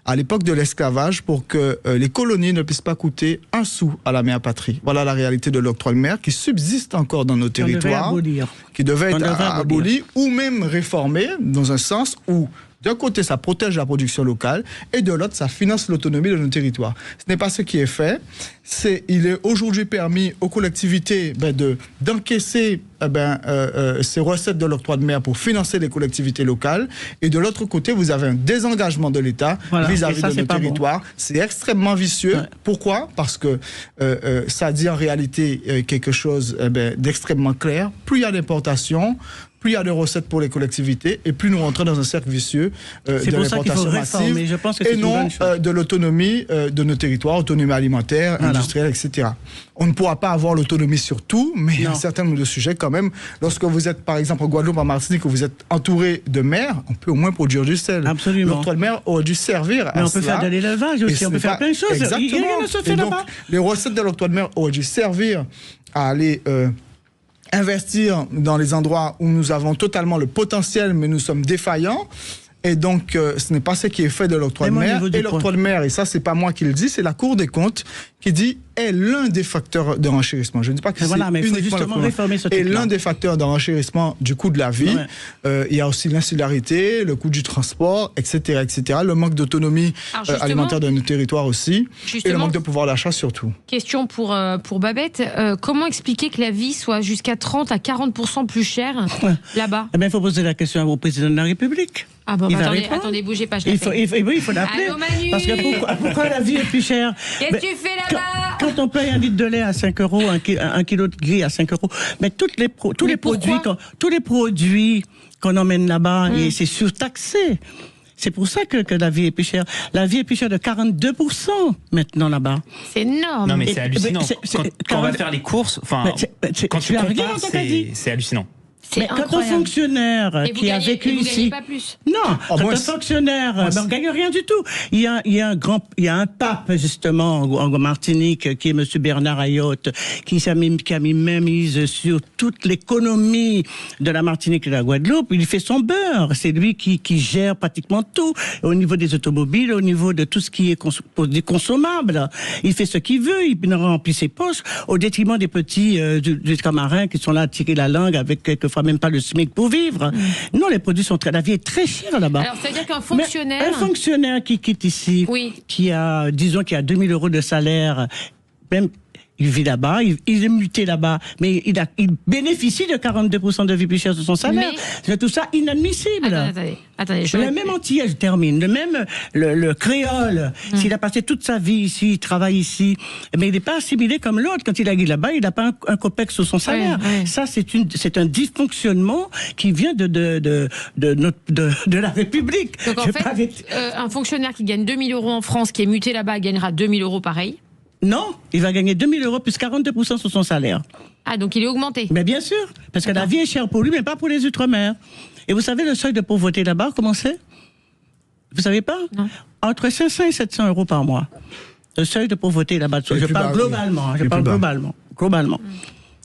à l'époque de l'esclavage pour que les colonies ne puissent pas coûter un sou à la mère patrie. Voilà la réalité de l'octroi de mer qui subsiste encore dans nos territoires, qui devait être aboli ou même réformé dans un sens où d'un côté, ça protège la production locale et de l'autre, ça finance l'autonomie de nos territoires. Ce n'est pas ce qui est fait. Il est aujourd'hui permis aux collectivités d'encaisser ces recettes de l'octroi de mer pour financer les collectivités locales. Et de l'autre côté, vous avez un désengagement de l'État vis-à-vis de nos territoires. Bon. C'est extrêmement vicieux. Ouais. Pourquoi ? Parce que ça dit en réalité quelque chose d'extrêmement clair. Plus il y a d'importations, plus il y a de recettes pour les collectivités et plus nous rentrons dans un cercle vicieux de l'importation massive et non de l'autonomie de nos territoires, autonomie alimentaire, industrielle, etc. On ne pourra pas avoir l'autonomie sur tout, mais il y a un certain nombre de sujets quand même. Lorsque vous êtes, par exemple, en Guadeloupe, en Martinique, où vous êtes entouré de mer, on peut au moins produire du sel. Absolument. L'octroi de mer aurait dû servir à cela. Mais on peut faire de l'élevage aussi, on peut faire plein de choses. Exactement. Rien ne se fait là-bas. Les recettes de l'octroi de mer auraient dû servir à aller investir dans les endroits où nous avons totalement le potentiel, mais nous sommes défaillants. Et donc, ce n'est pas ce qui est fait de l'octroi de mer. Et l'octroi de mer, et ça, c'est pas moi qui le dis, c'est la Cour des comptes qui dit est l'un des facteurs de renchérissement. Je ne dis pas que c'est uniquement et l'un des facteurs de renchérissement du coût de la vie. Ouais. Il y a aussi l'insularité, le coût du transport, etc., etc. Le manque d'autonomie alimentaire de nos territoires aussi. Et le manque de pouvoir d'achat surtout. Question pour Babette. Comment expliquer que la vie soit jusqu'à 30 à 40% plus chère là-bas ? Eh bien, il faut poser la question au président de la République. Ah bon, attendez, bougez pas, je il faut l'appeler. Allô, Manu. Parce que pourquoi la vie est plus chère ? Qu'est-ce que tu fais là-bas ? Quand on paye un litre de lait à 5 euros, un kilo de gris à 5 euros, mais tous les produits qu'on emmène là-bas, et c'est surtaxé. C'est pour ça que la vie est plus chère. La vie est plus chère de 42% maintenant là-bas. C'est énorme. Non, mais c'est hallucinant. Quand on va faire les courses, enfin, quand tu compares, c'est hallucinant. Mais quand un fonctionnaire qui a vécu ici, pas plus. Non, quand un fonctionnaire, on gagne rien du tout. Il y a un pape justement en Martinique qui est Monsieur Bernard Ayotte, qui a mis mainmise sur toute l'économie de la Martinique et de la Guadeloupe. Il fait son beurre. C'est lui qui gère pratiquement tout au niveau des automobiles, au niveau de tout ce qui est des consommables. Il fait ce qu'il veut. Il remplit ses poches au détriment des petits du camarins qui sont là à tirer la langue avec quelquefois même pas le SMIC pour vivre. Non, les produits sont la vie est très chère là-bas. Alors, c'est-à-dire qu'un fonctionnaire... Un fonctionnaire qui quitte ici, qui a, disons, qui a 2000 euros de salaire, même... Il vit là-bas, il est muté là-bas, mais il bénéficie de 42% de vie plus chère sur son salaire. C'est tout ça inadmissible. Attendez. Le même antillais, je termine. Le créole, s'il a passé toute sa vie ici, il travaille ici, mais il n'est pas assimilé comme l'autre. Quand il arrive là-bas, il n'a pas un copec sur son salaire. Ça, c'est un dysfonctionnement qui vient de la République. Donc en fait, un fonctionnaire qui gagne 2000 euros en France, qui est muté là-bas, gagnera 2000 euros pareil. Non, il va gagner 2000 euros plus 42% sur son salaire. Ah, donc il est augmenté. Mais bien sûr, parce que la vie est chère pour lui, mais pas pour les Outre-mer. Et vous savez le seuil de pauvreté là-bas, comment c'est ? Vous savez pas ? Non. Entre 500 et 700 euros par mois. Le seuil de pauvreté là-bas. Je parle globalement. Globalement.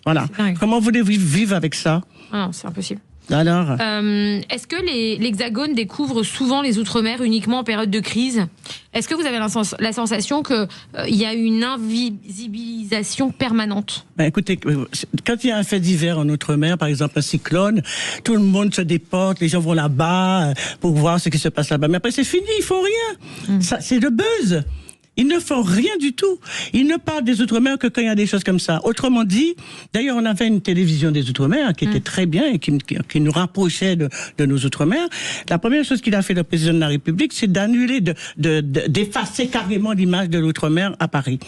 Voilà. Comment voulez-vous vivre avec ça ? Ah non, c'est impossible. Alors, est-ce que l'Hexagone découvre souvent les Outre-mer uniquement en période de crise? Est-ce que vous avez la sensation qu'il y a une invisibilisation permanente? écoutez, quand il y a un fait divers en Outre-mer, par exemple un cyclone, tout le monde se déporte, les gens vont là-bas pour voir ce qui se passe là-bas. Mais après, c'est fini, ils font rien. Ça, c'est le buzz. Ils ne font rien du tout. Ils ne parlent des Outre-mer que quand il y a des choses comme ça. Autrement dit, d'ailleurs, on avait une télévision des Outre-mer qui était très bien et qui nous rapprochait de nos Outre-mer. La première chose qu'il a fait le président de la République, c'est d'annuler, d'effacer carrément l'image de l'Outre-mer à Paris.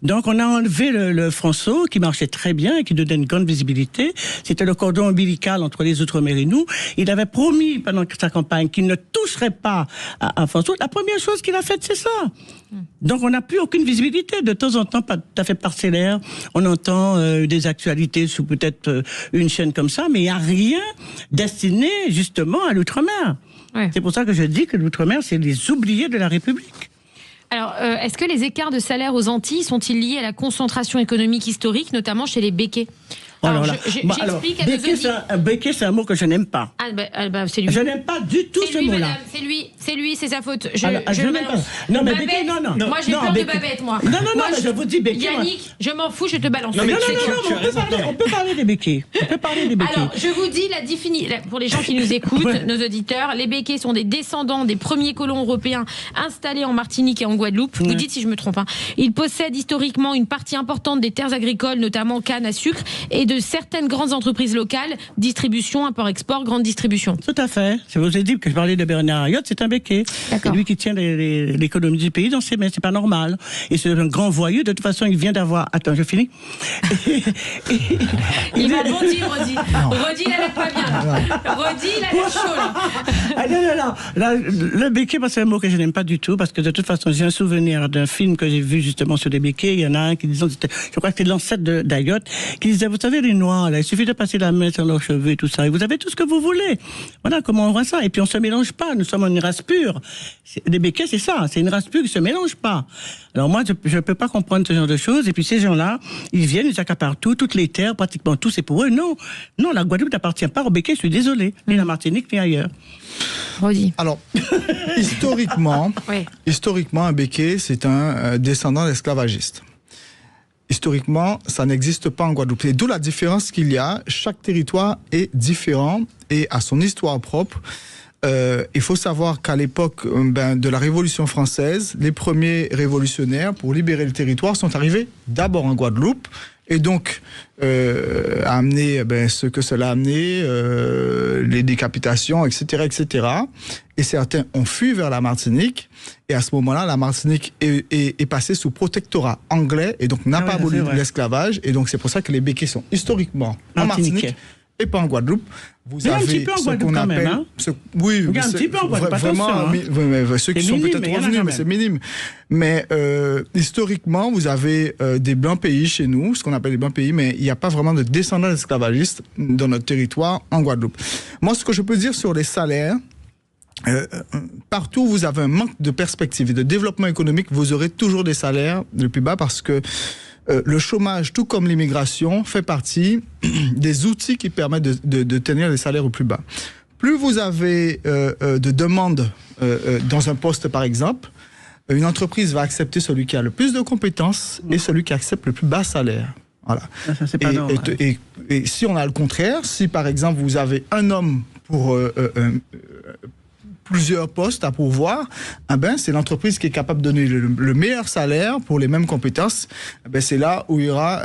Donc, on a enlevé le François, qui marchait très bien et qui donnait une grande visibilité. C'était le cordon ombilical entre les Outre-mer et nous. Il avait promis pendant sa campagne qu'il ne toucherait pas à François. La première chose qu'il a faite, c'est ça. Donc, on n'a plus aucune visibilité. De temps en temps, pas tout à fait parcellaire, on entend des actualités sur peut-être une chaîne comme ça, mais il n'y a rien destiné justement à l'Outre-mer. Ouais. C'est pour ça que je dis que l'Outre-mer, c'est les oubliés de la République. Alors, est-ce que les écarts de salaire aux Antilles sont-ils liés à la concentration économique historique, notamment chez les béquets? Alors, j'explique à nos auditeurs. Béquet, c'est un mot que je n'aime pas. C'est lui. Je n'aime pas du tout ce mot-là. C'est lui, c'est sa faute. Je n'aime pas. Non, mais Béquet, non. Moi, j'ai peur de Babette, moi. Non, je vous dis Béquet. Yannick, je m'en fous, je te balance. Non, on peut parler des béquets. Alors, je vous dis la définition, pour les gens qui nous écoutent, nos auditeurs, les béquets sont des descendants des premiers colons européens installés en Martinique et en Guadeloupe. Vous dites si je me trompe. Ils possèdent historiquement une partie importante des terres agricoles, notamment canne à sucre, et de certaines grandes entreprises locales, distribution, import-export, grande distribution. Tout à fait. Je vous ai dit que je parlais de Bernard Ayotte, c'est un béquet. C'est lui qui tient l'économie du pays dans ses mains, c'est pas normal. Et c'est un grand voyou, de toute façon, il vient d'avoir... Attends, je finis. Il m'a bondi, Rodi. Rodi, il a l'air pas bien. Rodi, il a l'air chaud, là. Là, le béquet, c'est un mot que je n'aime pas du tout, parce que de toute façon, j'ai un souvenir d'un film que j'ai vu justement sur les béquets. Il y en a un qui disait, je crois que c'était l'ancêtre d'Ayotte, qui disait, vous savez, les Noirs, là, il suffit de passer la main sur leurs cheveux et tout ça, et vous avez tout ce que vous voulez. Voilà comment on voit ça. Et puis on se mélange pas, nous sommes une race pure. Les béquets, c'est ça, c'est une race pure qui se mélange pas. Alors moi, je peux pas comprendre ce genre de choses. Et puis ces gens-là, ils viennent, ils accaparent toutes les terres, pratiquement tout, c'est pour eux. Non, la Guadeloupe n'appartient pas au béquet, je suis désolé, ni la Martinique, ni ailleurs. Rodi. Alors, historiquement, un béquet, c'est un descendant d'esclavagistes. Historiquement, ça n'existe pas en Guadeloupe. Et d'où la différence qu'il y a. Chaque territoire est différent et a son histoire propre. Il faut savoir qu'à l'époque de la Révolution française, les premiers révolutionnaires, pour libérer le territoire, sont arrivés d'abord en Guadeloupe. Et donc, amener ce que cela a amené, les décapitations, etc., etc. Et certains ont fui vers la Martinique. Et à ce moment-là, la Martinique est passée sous protectorat anglais et donc n'a pas aboli l'esclavage. Et donc, c'est pour ça que les béquets sont historiquement en Martinique et pas en Guadeloupe. Vous avez un petit peu en Guadeloupe quand même, hein? Oui, un petit peu en Guadeloupe, vraiment, ceux qui sont peut-être revenus, mais c'est minime. Mais historiquement, vous avez des blancs pays chez nous, ce qu'on appelle les blancs pays, mais il n'y a pas vraiment de descendants d'esclavagistes dans notre territoire en Guadeloupe. Moi, ce que je peux dire sur les salaires, partout où vous avez un manque de perspective et de développement économique, vous aurez toujours des salaires les plus bas parce que le chômage, tout comme l'immigration, fait partie des outils qui permettent de tenir les salaires au plus bas. Plus vous avez de demandes dans un poste, par exemple, une entreprise va accepter celui qui a le plus de compétences et celui qui accepte le plus bas salaire. Voilà. Ça, c'est pas normal. Et si on a le contraire, si par exemple vous avez un homme pour plusieurs postes à pourvoir, c'est l'entreprise qui est capable de donner le meilleur salaire pour les mêmes compétences. C'est là où il y aura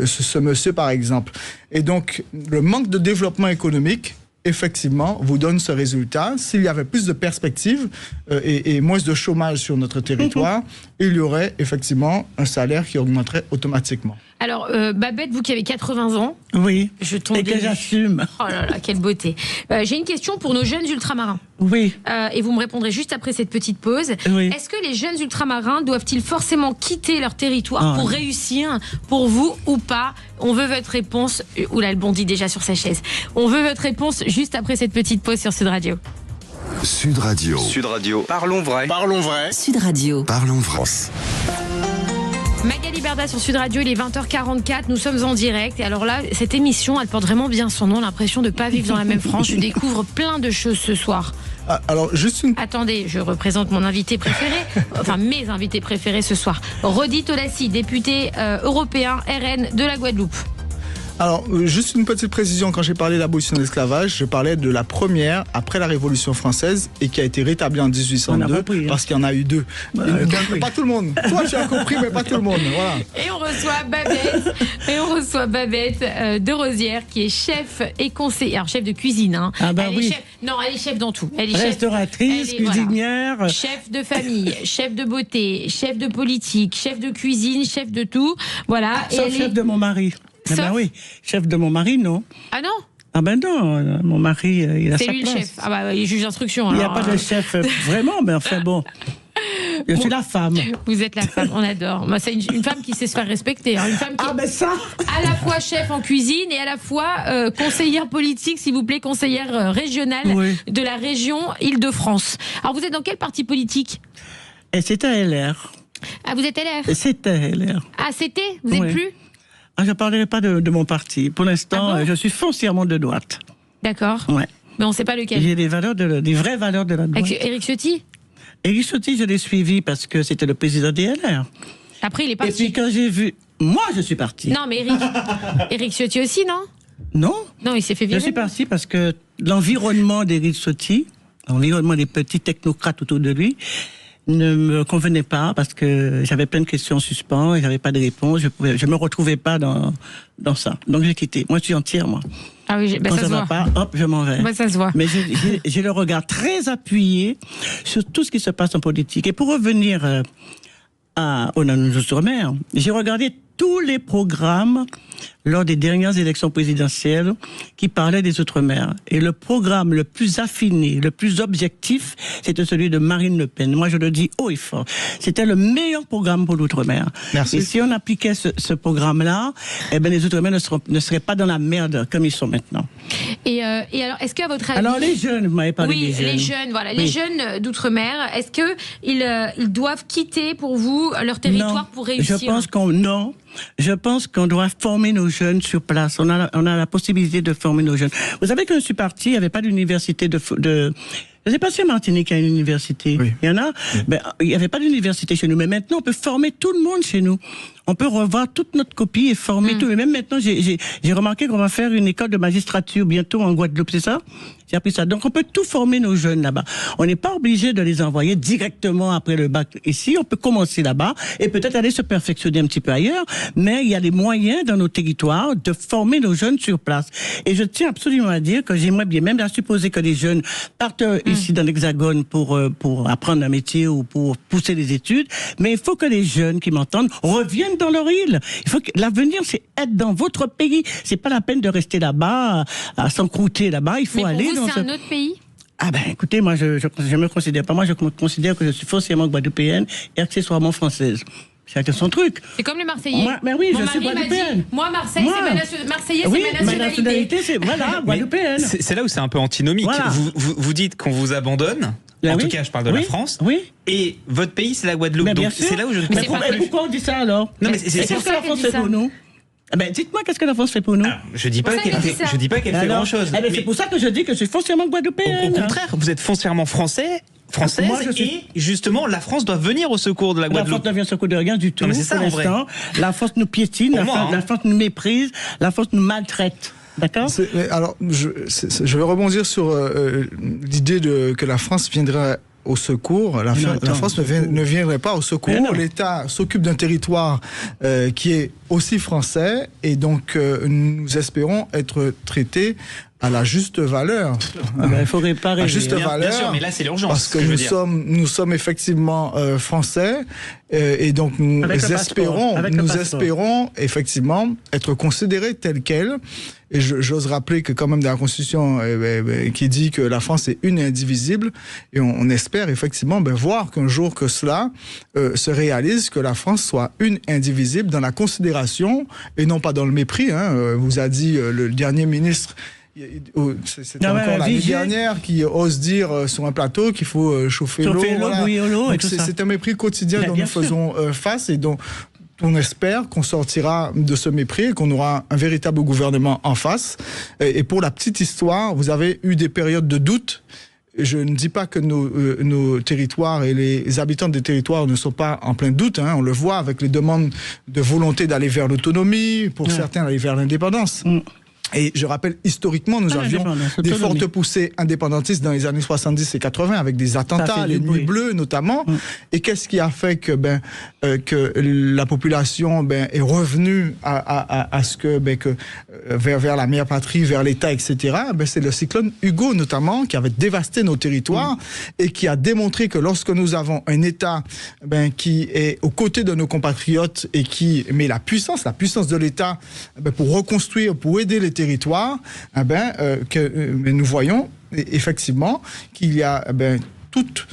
ce monsieur, par exemple. Et donc, le manque de développement économique, effectivement, vous donne ce résultat. S'il y avait plus de perspectives et moins de chômage sur notre territoire, il y aurait effectivement un salaire qui augmenterait automatiquement. Alors, Babette, vous qui avez 80 ans, oui, je tombe et que j'assume. Oh là là, quelle beauté. J'ai une question pour nos jeunes ultramarins. Oui. Et vous me répondrez juste après cette petite pause. Oui. Est-ce que les jeunes ultramarins doivent-ils forcément quitter leur territoire pour réussir, pour vous ou pas? On veut votre réponse. Oula, elle bondit déjà sur sa chaise. On veut votre réponse juste après cette petite pause sur Sud Radio. Sud Radio. Sud Radio. Parlons vrai. Parlons vrai. Sud Radio. Parlons France. Magali Berda sur Sud Radio, il est 20h44, nous sommes en direct. Et alors là, cette émission, elle porte vraiment bien son nom, l'impression de ne pas vivre dans la même France. Je découvre plein de choses ce soir. Ah, alors, juste une... Attendez, je représente mon invité préféré, enfin mes invités préférés ce soir. Rodi Tolassi, député européen RN de la Guadeloupe. Alors, juste une petite précision, quand j'ai parlé de l'abolition de l'esclavage, je parlais de la première après la Révolution française et qui a été rétablie en 1802 parce qu'il y en a eu deux. Pas tout le monde. Toi, tu as compris, mais pas tout le monde. Voilà. Et on reçoit Babette de Rosières, qui est chef et conseillère, alors chef de cuisine. Hein. Ah bah elle oui. est chef, non, elle est chef dans tout. Elle est restauratrice, cuisinière. Voilà. Chef de famille, chef de beauté, chef de politique, chef de cuisine, chef de tout. Voilà. Sauf chef de mon mari. Eh ben oui, chef de mon mari, non. Ah non? Ah ben non, mon mari, il a sa place. C'est lui le chef. Ah bah, il juge d'instruction. Il n'y a pas de chef vraiment, mais enfin bon. Je suis la femme. Vous êtes la femme, on adore. Moi, c'est une femme qui sait se faire respecter. Hein. Une femme qui ben ça à la fois chef en cuisine et à la fois conseillère politique, s'il vous plaît, conseillère régionale de la région Île-de-France. Alors, vous êtes dans quel parti politique? Et c'était LR. Ah, vous êtes LR? C'était LR. Ah, c'était? Vous n'êtes plus? Ah, je ne parlerai pas de mon parti. Pour l'instant, Ah bon? je suis foncièrement de droite. D'accord. Ouais. Mais on ne sait pas lequel. J'ai des vraies valeurs de la droite. Avec Éric Ciotti? Éric Ciotti, je l'ai suivi parce que c'était le président des LR. Après, il est parti. Et puis quand j'ai vu... Moi, je suis parti. Non, mais Éric Ciotti aussi, non? Non. Non, il s'est fait virer. Je suis parti parce que l'environnement d'Éric Ciotti, l'environnement des petits technocrates autour de lui, ne me convenait pas parce que j'avais plein de questions en suspens et j'avais pas de réponse. Je me retrouvais pas dans ça. Donc j'ai quitté. Moi, je suis entière, moi. Ah oui, quand ça se va voit. pas, hop, je m'en vais. Bah, ça se voit. Mais j'ai le regard très appuyé sur tout ce qui se passe en politique. Et pour revenir aux Outre-mer, j'ai regardé tous les programmes lors des dernières élections présidentielles qui parlaient des Outre-mer. Et le programme le plus affiné, le plus objectif, c'était celui de Marine Le Pen. Moi, je le dis haut et fort. C'était le meilleur programme pour l'Outre-mer. Merci. Et si on appliquait ce programme-là, eh ben, les Outre-mer ne seraient pas dans la merde comme ils sont maintenant. Et alors, est-ce qu'à votre avis... Alors, les jeunes, vous m'avez parlé oui, des jeunes. les jeunes, voilà. Oui. Les jeunes d'Outre-mer, est-ce qu'ils doivent quitter, pour vous, leur territoire pour réussir? Je pense qu'on doit former nos jeunes sur place. On a la possibilité de former nos jeunes. Vous savez que je suis parti, il n'y avait pas d'université de je ne sais pas si à Martinique il y a une université. Oui. Il y en a. Ben, il n'y avait pas d'université chez nous. Mais maintenant, on peut former tout le monde chez nous. On peut revoir toute notre copie et former tout. Et même maintenant, j'ai remarqué qu'on va faire une école de magistrature bientôt en Guadeloupe, c'est ça? J'ai appris ça. Donc, on peut tout former nos jeunes là-bas. On n'est pas obligé de les envoyer directement après le bac ici. On peut commencer là-bas et peut-être aller se perfectionner un petit peu ailleurs. Mais il y a les moyens dans nos territoires de former nos jeunes sur place. Et je tiens absolument à dire que j'aimerais bien, même à supposer que les jeunes partent ici dans l'Hexagone pour apprendre un métier ou pour pousser les études. Mais il faut que les jeunes qui m'entendent reviennent dans leur île. Il faut que l'avenir, c'est être dans votre pays. C'est pas la peine de rester là-bas, à s'encrouter là-bas. Il faut Mais aller pour vous, dans c'est un autre pays? Ah ben, écoutez, moi, je me considère pas. Moi, je considère que je suis foncièrement guadeloupéenne et accessoirement française. Chacun son truc. C'est comme les Marseillais. Mais oui, Mon je suis mari m'a guadeloupéenne. dit, moi, Marseille, Marseillais, oui, c'est ma nationalité. c'est, voilà, guadeloupéenne. C'est là où c'est un peu antinomique. Voilà. Vous dites qu'on vous abandonne. En tout cas, je parle de la France. Oui. Et votre pays, c'est la Guadeloupe. Mais bien Donc sûr. c'est là où je ne Mais comprends plus. Pourquoi on dit ça alors? Non, mais c'est Qu'est-ce que la France fait pour nous? Eh ben, dites-moi, qu'est-ce que la France fait pour nous? Je dis pas Pour ça, qu'elle il dit fait, ça. je dis pas qu'elle fait Alors, grand-chose. eh ben, Mais c'est pour ça que je dis que je suis foncièrement guadeloupéenne. au contraire, vous êtes foncièrement française, Moi, je suis- et justement, la France doit venir au secours de la La France Guadeloupe. ne vient se coup de rien du tout. Non, mais c'est ça, pour en vrai. l'instant. La France nous piétine, Pour moi, la France nous méprise, la France nous maltraite. D'accord? Alors, je vais rebondir sur l'idée que la France viendrait au secours. La France ne viendrait pas au secours. L'État s'occupe d'un territoire qui est aussi français et donc nous espérons être traités à la juste valeur. Il ne faudrait pas rêver. À juste valeur. Bien sûr, mais là, c'est l'urgence. Parce que je veux dire. nous sommes effectivement français et donc nous Avec le espérons, passeport. effectivement être considérés tels quels. Et j'ose rappeler que quand même dans la Constitution qui dit que la France est une et indivisible, et on espère effectivement voir qu'un jour que cela se réalise, que la France soit une indivisible dans la considération et non pas dans le mépris. Vous a dit le dernier ministre. C'était encore l'année dernière qui ose dire sur un plateau qu'il faut chauffer l'eau. Voilà. bouillir l'eau et tout ça. C'est un mépris quotidien dont nous faisons face et dont on espère qu'on sortira de ce mépris et qu'on aura un véritable gouvernement en face. Et pour la petite histoire, vous avez eu des périodes de doute. Je ne dis pas que nos territoires et les habitants des territoires ne sont pas en plein doute. On le voit avec les demandes de volonté d'aller vers l'autonomie, pour certains aller vers l'indépendance. Et je rappelle, historiquement, nous avions des fortes poussées indépendantistes dans les années 70 et 80, avec des attentats, les Nuits Bleues notamment. Et qu'est-ce qui a fait que la population est revenue à ce que vers la mère patrie, vers l'État, etc. C'est le cyclone Hugo notamment qui avait dévasté nos territoires et qui a démontré que lorsque nous avons un État qui est aux côtés de nos compatriotes et qui met la puissance de l'État pour reconstruire, pour aider les territoires, nous voyons effectivement qu'il y a toute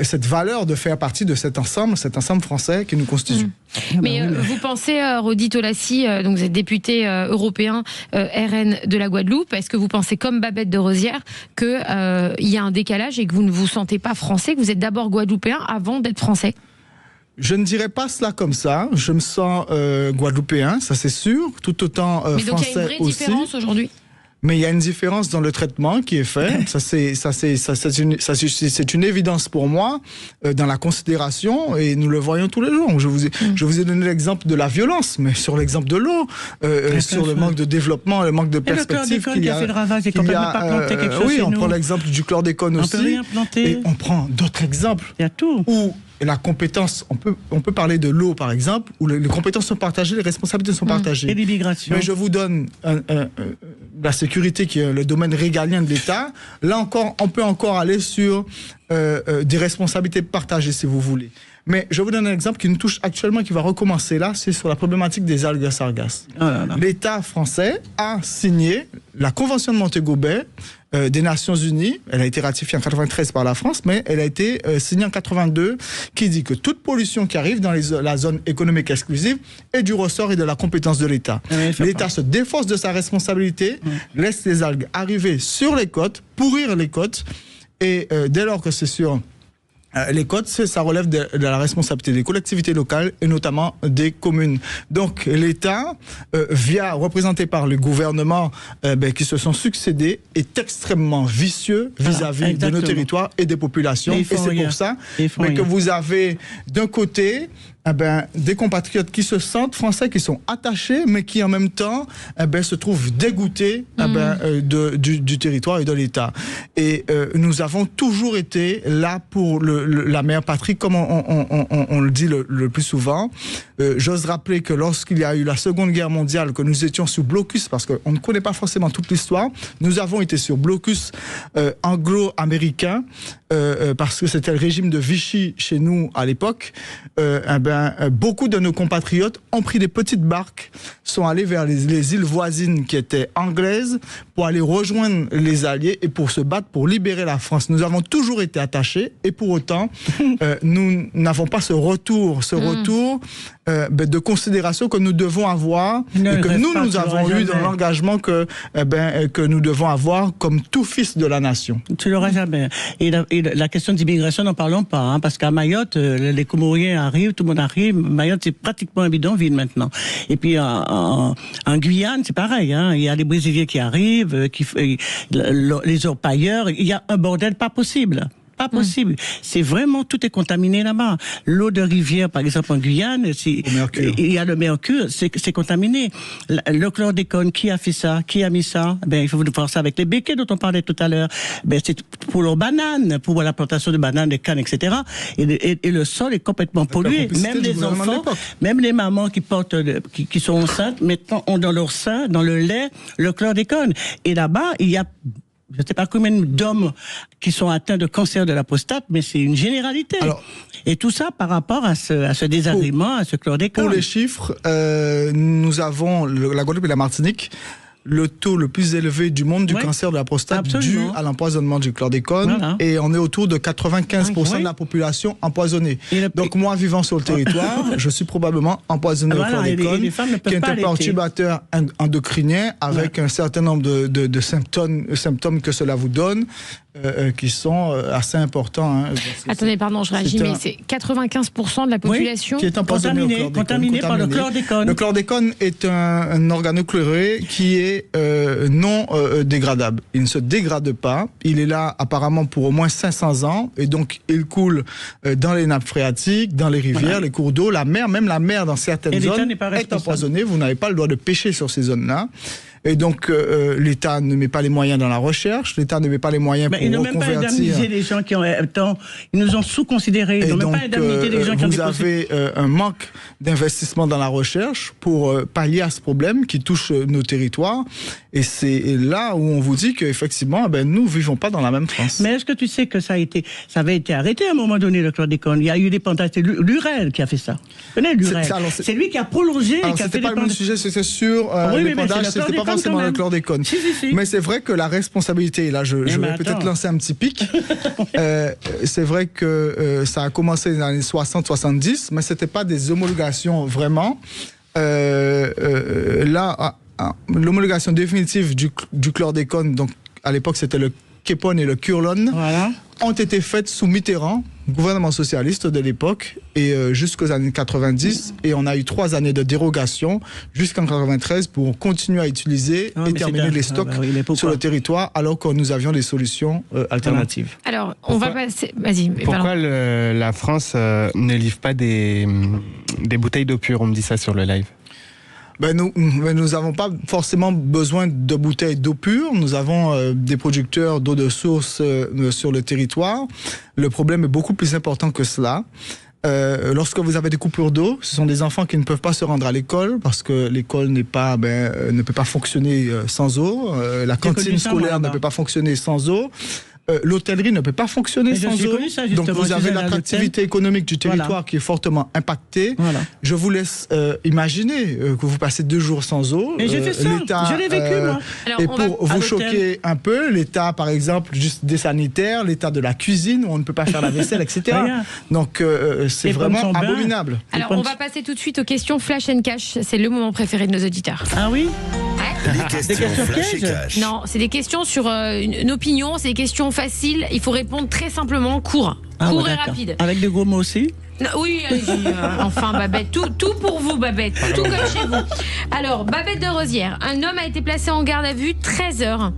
cette valeur de faire partie de cet ensemble français qui nous constitue. Mais vous pensez, Rodi Tolassi, donc vous êtes député européen RN de la Guadeloupe, est-ce que vous pensez comme Babette de Rosière qu'il y a un décalage et que vous ne vous sentez pas français, que vous êtes d'abord guadeloupéen avant d'être français ? Je ne dirais pas cela comme ça. Je me sens guadeloupéen, ça c'est sûr, tout autant français aussi. Mais donc il y a une vraie différence aujourd'hui ? Mais il y a une différence dans le traitement qui est fait. C'est une évidence pour moi dans la considération et nous le voyons tous les jours. Je vous ai donné l'exemple de la violence, mais sur l'exemple de l'eau, sur le manque de développement, le manque de perspective qu'il y a. Fait le ravage, il complètement pas planté quelque chose oui, on nous. Prend l'exemple du chlordécone aussi. On peut rien planter. Et on prend d'autres exemples. Il y a tout. Et la compétence, on peut parler de l'eau par exemple, où les compétences sont partagées, les responsabilités sont partagées. Et l'immigration. Mais je vous donne la sécurité qui est le domaine régalien de l'État. Là encore, on peut encore aller sur des responsabilités partagées si vous voulez. Mais je vous donne un exemple qui nous touche actuellement, qui va recommencer là, c'est sur la problématique des algues sargasses. L'État français a signé la Convention de Montego Bay des Nations Unies. Elle a été ratifiée en 93 par la France, mais elle a été signée en 82, qui dit que toute pollution qui arrive dans la zone économique exclusive est du ressort et de la compétence de l'État. L'État se défausse de sa responsabilité, laisse les algues arriver sur les côtes, pourrir les côtes, et dès lors que c'est sur les côtes, ça relève de la responsabilité des collectivités locales et notamment des communes. Donc l'État, représenté par le gouvernement qui se sont succédés, est extrêmement vicieux vis-à-vis de nos territoires et des populations. Et c'est pour ça que vous avez d'un côté des compatriotes qui se sentent français, qui sont attachés, mais qui en même temps se trouvent dégoûtés du territoire et de l'État. Et nous avons toujours été là pour la mère patrie, comme on le dit le plus souvent. J'ose rappeler que lorsqu'il y a eu la Seconde Guerre mondiale, que nous étions sous blocus, parce qu'on ne connaît pas forcément toute l'histoire, nous avons été sur blocus anglo-américain, parce que c'était le régime de Vichy chez nous à l'époque. Beaucoup de nos compatriotes ont pris des petites barques, sont allés vers les îles voisines qui étaient anglaises pour aller rejoindre les Alliés et pour se battre pour libérer la France. Nous avons toujours été attachés et pour autant, nous n'avons pas ce retour de considération que nous devons avoir et que nous avons eu dans l'engagement que nous devons avoir comme tout fils de la nation. Tu l'auras jamais. Et la question d'immigration, n'en parlons pas, parce qu'à Mayotte, les Comoriens arrivent, tout le monde arrive. Mayotte, c'est pratiquement un bidonville maintenant. Et puis en Guyane, c'est pareil. Il y a les Brésiliens qui arrivent, les orpailleurs. Il y a un bordel pas possible. Pas possible. C'est vraiment, tout est contaminé là-bas. L'eau de rivière, par exemple, en Guyane, il y a le mercure, c'est contaminé. Le chlordécone, qui a fait ça? Qui a mis ça? Il faut voir ça avec les béquets dont on parlait tout à l'heure. C'est pour leurs bananes, pour la plantation de bananes, de cannes, etc. Et le sol est complètement pollué. Même les enfants, même les mamans qui sont enceintes, ont dans leur sein, dans le lait, le chlordécone. Et là-bas, il y a je ne sais pas combien d'hommes qui sont atteints de cancer de la prostate, mais c'est une généralité. Alors, et tout ça par rapport à ce désagrément, à ce chlordécone. Pour les chiffres, nous avons la Guadeloupe et la Martinique le taux le plus élevé du monde du cancer de la prostate dû à l'empoisonnement du chlordécone. Et on est autour de 95% de la population empoisonnée. Donc moi, vivant sur le territoire, je suis probablement empoisonné au chlordécone, qui est un perturbateur endocrinien avec un certain nombre de symptômes que cela vous donne. qui sont assez importants. Hein, attendez, pardon, je réagis, mais c'est 95% de la population qui est empoisonnée contaminée par le chlordécone. Le chlordécone est un organochloré qui est non dégradable. Il ne se dégrade pas. Il est là apparemment pour au moins 500 ans et donc il coule dans les nappes phréatiques, dans les rivières, les cours d'eau, la mer, même la mer dans certaines zones est empoisonnée. Vous n'avez pas le droit de pêcher sur ces zones-là. Et donc, l'État ne met pas les moyens dans la recherche, l'État ne met pas les moyens pour reconvertir. Ils n'ont même pas indemnisé les gens qui ont ils nous ont sous-considérés, ils n'ont même pas indemnisé les gens qui ont Vous avez un manque d'investissement dans la recherche pour pallier à ce problème qui touche nos territoires. Et c'est là où on vous dit qu'effectivement, nous ne vivons pas dans la même France. Mais est-ce que tu sais que ça avait été arrêté à un moment donné, le chlordécone? Il y a eu des plantations, c'est Lurel qui a fait ça. Vous connaissez Lurel? C'est lui qui a prolongé. Alors, c'était pas le même sujet, c'était sur l'épandage, c'était pas forcément le chlordécone. Si. Mais c'est vrai que la responsabilité, là je vais peut-être lancer un petit pic, c'est vrai que ça a commencé dans les années 60-70, mais c'était pas des homologations vraiment. L'homologation définitive du chlordécone, donc à l'époque c'était le Kepone et le Curlone, ont été faites sous Mitterrand, gouvernement socialiste de l'époque, et jusqu'aux années 90, et on a eu 3 années de dérogation jusqu'en 93 pour continuer à utiliser et terminer les stocks sur le territoire, alors que nous avions des solutions alternatives. Alors, on va passer... Vas-y. Pourquoi la France ne livre pas des bouteilles d'eau pure? On me dit ça sur le live. Nous n'avons pas forcément besoin de bouteilles d'eau pure. Nous avons des producteurs d'eau de source sur le territoire. Le problème est beaucoup plus important que cela. Lorsque vous avez des coupures d'eau, ce sont des enfants qui ne peuvent pas se rendre à l'école parce que l'école ne peut pas fonctionner sans eau. La cantine scolaire ne peut pas fonctionner sans eau. L'hôtellerie ne peut pas fonctionner sans eau. Donc vous avez l'attractivité économique du territoire qui est fortement impactée. Je vous laisse imaginer que vous passez 2 jours sans eau. Et j'ai fait ça, je l'ai vécu moi. Alors, et pour vous choquer un peu, l'état par exemple juste des sanitaires, l'état de la cuisine où on ne peut pas faire la vaisselle, etc. Donc c'est vraiment abominable. Alors on va passer tout de suite aux questions Flash and Cash. C'est le moment préféré de nos auditeurs. Ah oui? Les questions Flash et Cash. Non, c'est des questions sur une opinion, c'est des questions faciles. Il faut répondre très simplement, court et rapide. Avec des gros mots aussi? Non, oui, enfin Babette, tout pour vous Babette, tout comme chez vous. Alors, Babette de Rosière, un homme a été placé en garde à vue 13 heures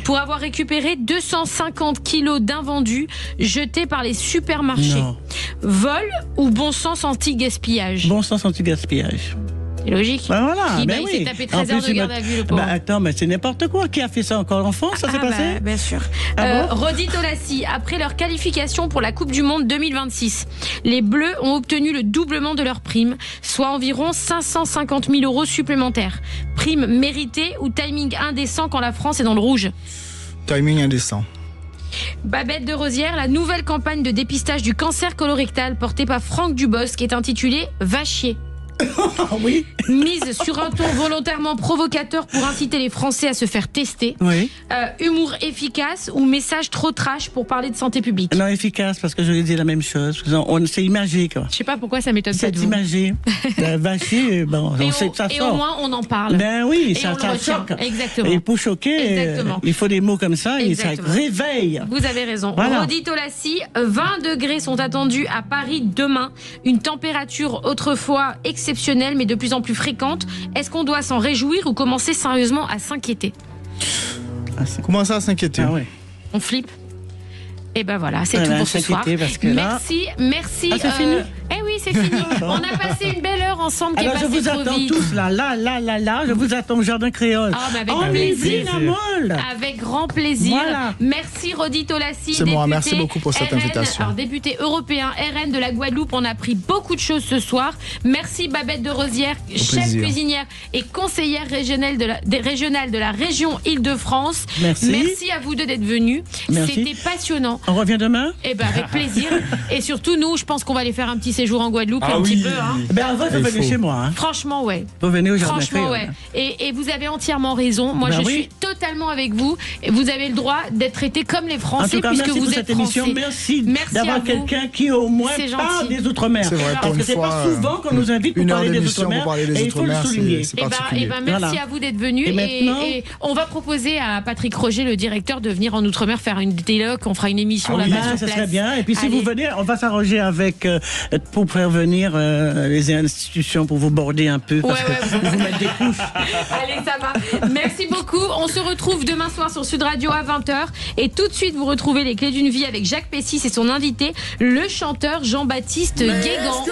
pour avoir récupéré 250 kilos d'invendus jetés par les supermarchés. Non. Vol ou bon sens anti-gaspillage? Bon sens anti-gaspillage. C'est logique. Voilà, il s'est tapé 13 heures de garde à vue, le pauvre. Attends, mais c'est n'importe quoi. Qui a fait ça encore? L'enfant, ça s'est passé? Bien sûr. Rodi Tolassi, après leur qualification pour la Coupe du Monde 2026, les Bleus ont obtenu le doublement de leur prime, soit environ 550 000 € supplémentaires. Prime méritée ou timing indécent quand la France est dans le rouge? Timing indécent. Babette de Rosière, la nouvelle campagne de dépistage du cancer colorectal portée par Franck Dubosc est intitulée Vachier. Oui. Mise sur un ton volontairement provocateur pour inciter les Français à se faire tester. Oui. Humour efficace ou message trop trash pour parler de santé publique? Non, efficace, parce que je lui dis la même chose. C'est imagé, quoi. Je sais pas pourquoi ça m'étonne pas de vous. C'est imagé. Vachier, bon, on sait que ça sort. Et au moins, on en parle. Ben oui, et ça choque. Exactement. Et pour choquer, il faut des mots comme ça, et ça réveille. Vous avez raison. Voilà. Rodi Tolassi, 20 degrés sont attendus à Paris demain. Une température autrefois exceptionnelle, mais de plus en plus fréquente. Est-ce qu'on doit s'en réjouir ou commencer sérieusement à s'inquiéter? Commencer à s'inquiéter. Ah ouais. On flippe? Et ben voilà, c'est tout pour ce soir. Merci. Ah, c'est fini? Eh oui, c'est fini. On a passé une belle heure ensemble qui est passée trop vite. Alors je vous attends tous là, je vous attends au Jardin Créole. Ah, mais avec plaisir. Avec grand plaisir. Voilà. Merci Rodi Tolassi. C'est moi, merci beaucoup pour cette invitation. Alors député européen RN de la Guadeloupe, on a appris beaucoup de choses ce soir. Merci Babette de Rosière, chef cuisinière et conseillère régionale de la région Île-de-France. Merci à vous deux d'être venus. C'était passionnant. On revient demain? Eh ben avec plaisir. Et surtout nous, je pense qu'on va aller faire un petit séjour en Guadeloupe Ah un petit oui. peu. Hein. Ben avant, vous venez chez moi. Hein. Franchement, ouais. Vous venez au jardin Franchement, créole. ouais. Et vous avez entièrement raison. Moi, Ben je oui. suis totalement avec vous. Et vous avez le droit d'être traités comme les En Français tout cas, puisque merci vous pour êtes cette émission. français. Merci, Merci à d'avoir vous. quelqu'un qui au moins C'est parle gentil. des Outre-mer. C'est vrai, pour Parce une que c'est pas fois, souvent qu'on nous invite pour une heure parler des d'émission pour Outre-mer. parler des Et il faut le Outre-mer, souligner. c'est Eh ben, particulier. merci Voilà. à vous d'être venu. Et maintenant et on va proposer à Patrick Roger, le directeur, de venir en Outre-mer faire une déloc. On fera une émission là-bas Ah, sur ça place. serait bien. Et puis si Allez. vous venez, on va s'arranger avec pour faire venir les institutions pour vous border un peu, parce Ouais, que vous mettre des couches. Allez, ça va. Merci beaucoup. On se retrouve demain soir sur Sud Radio à 20h. Et tout de suite, vous retrouvez les clés d'une vie avec Jacques Pessis et son invité, le chanteur Jean-Baptiste Guégan.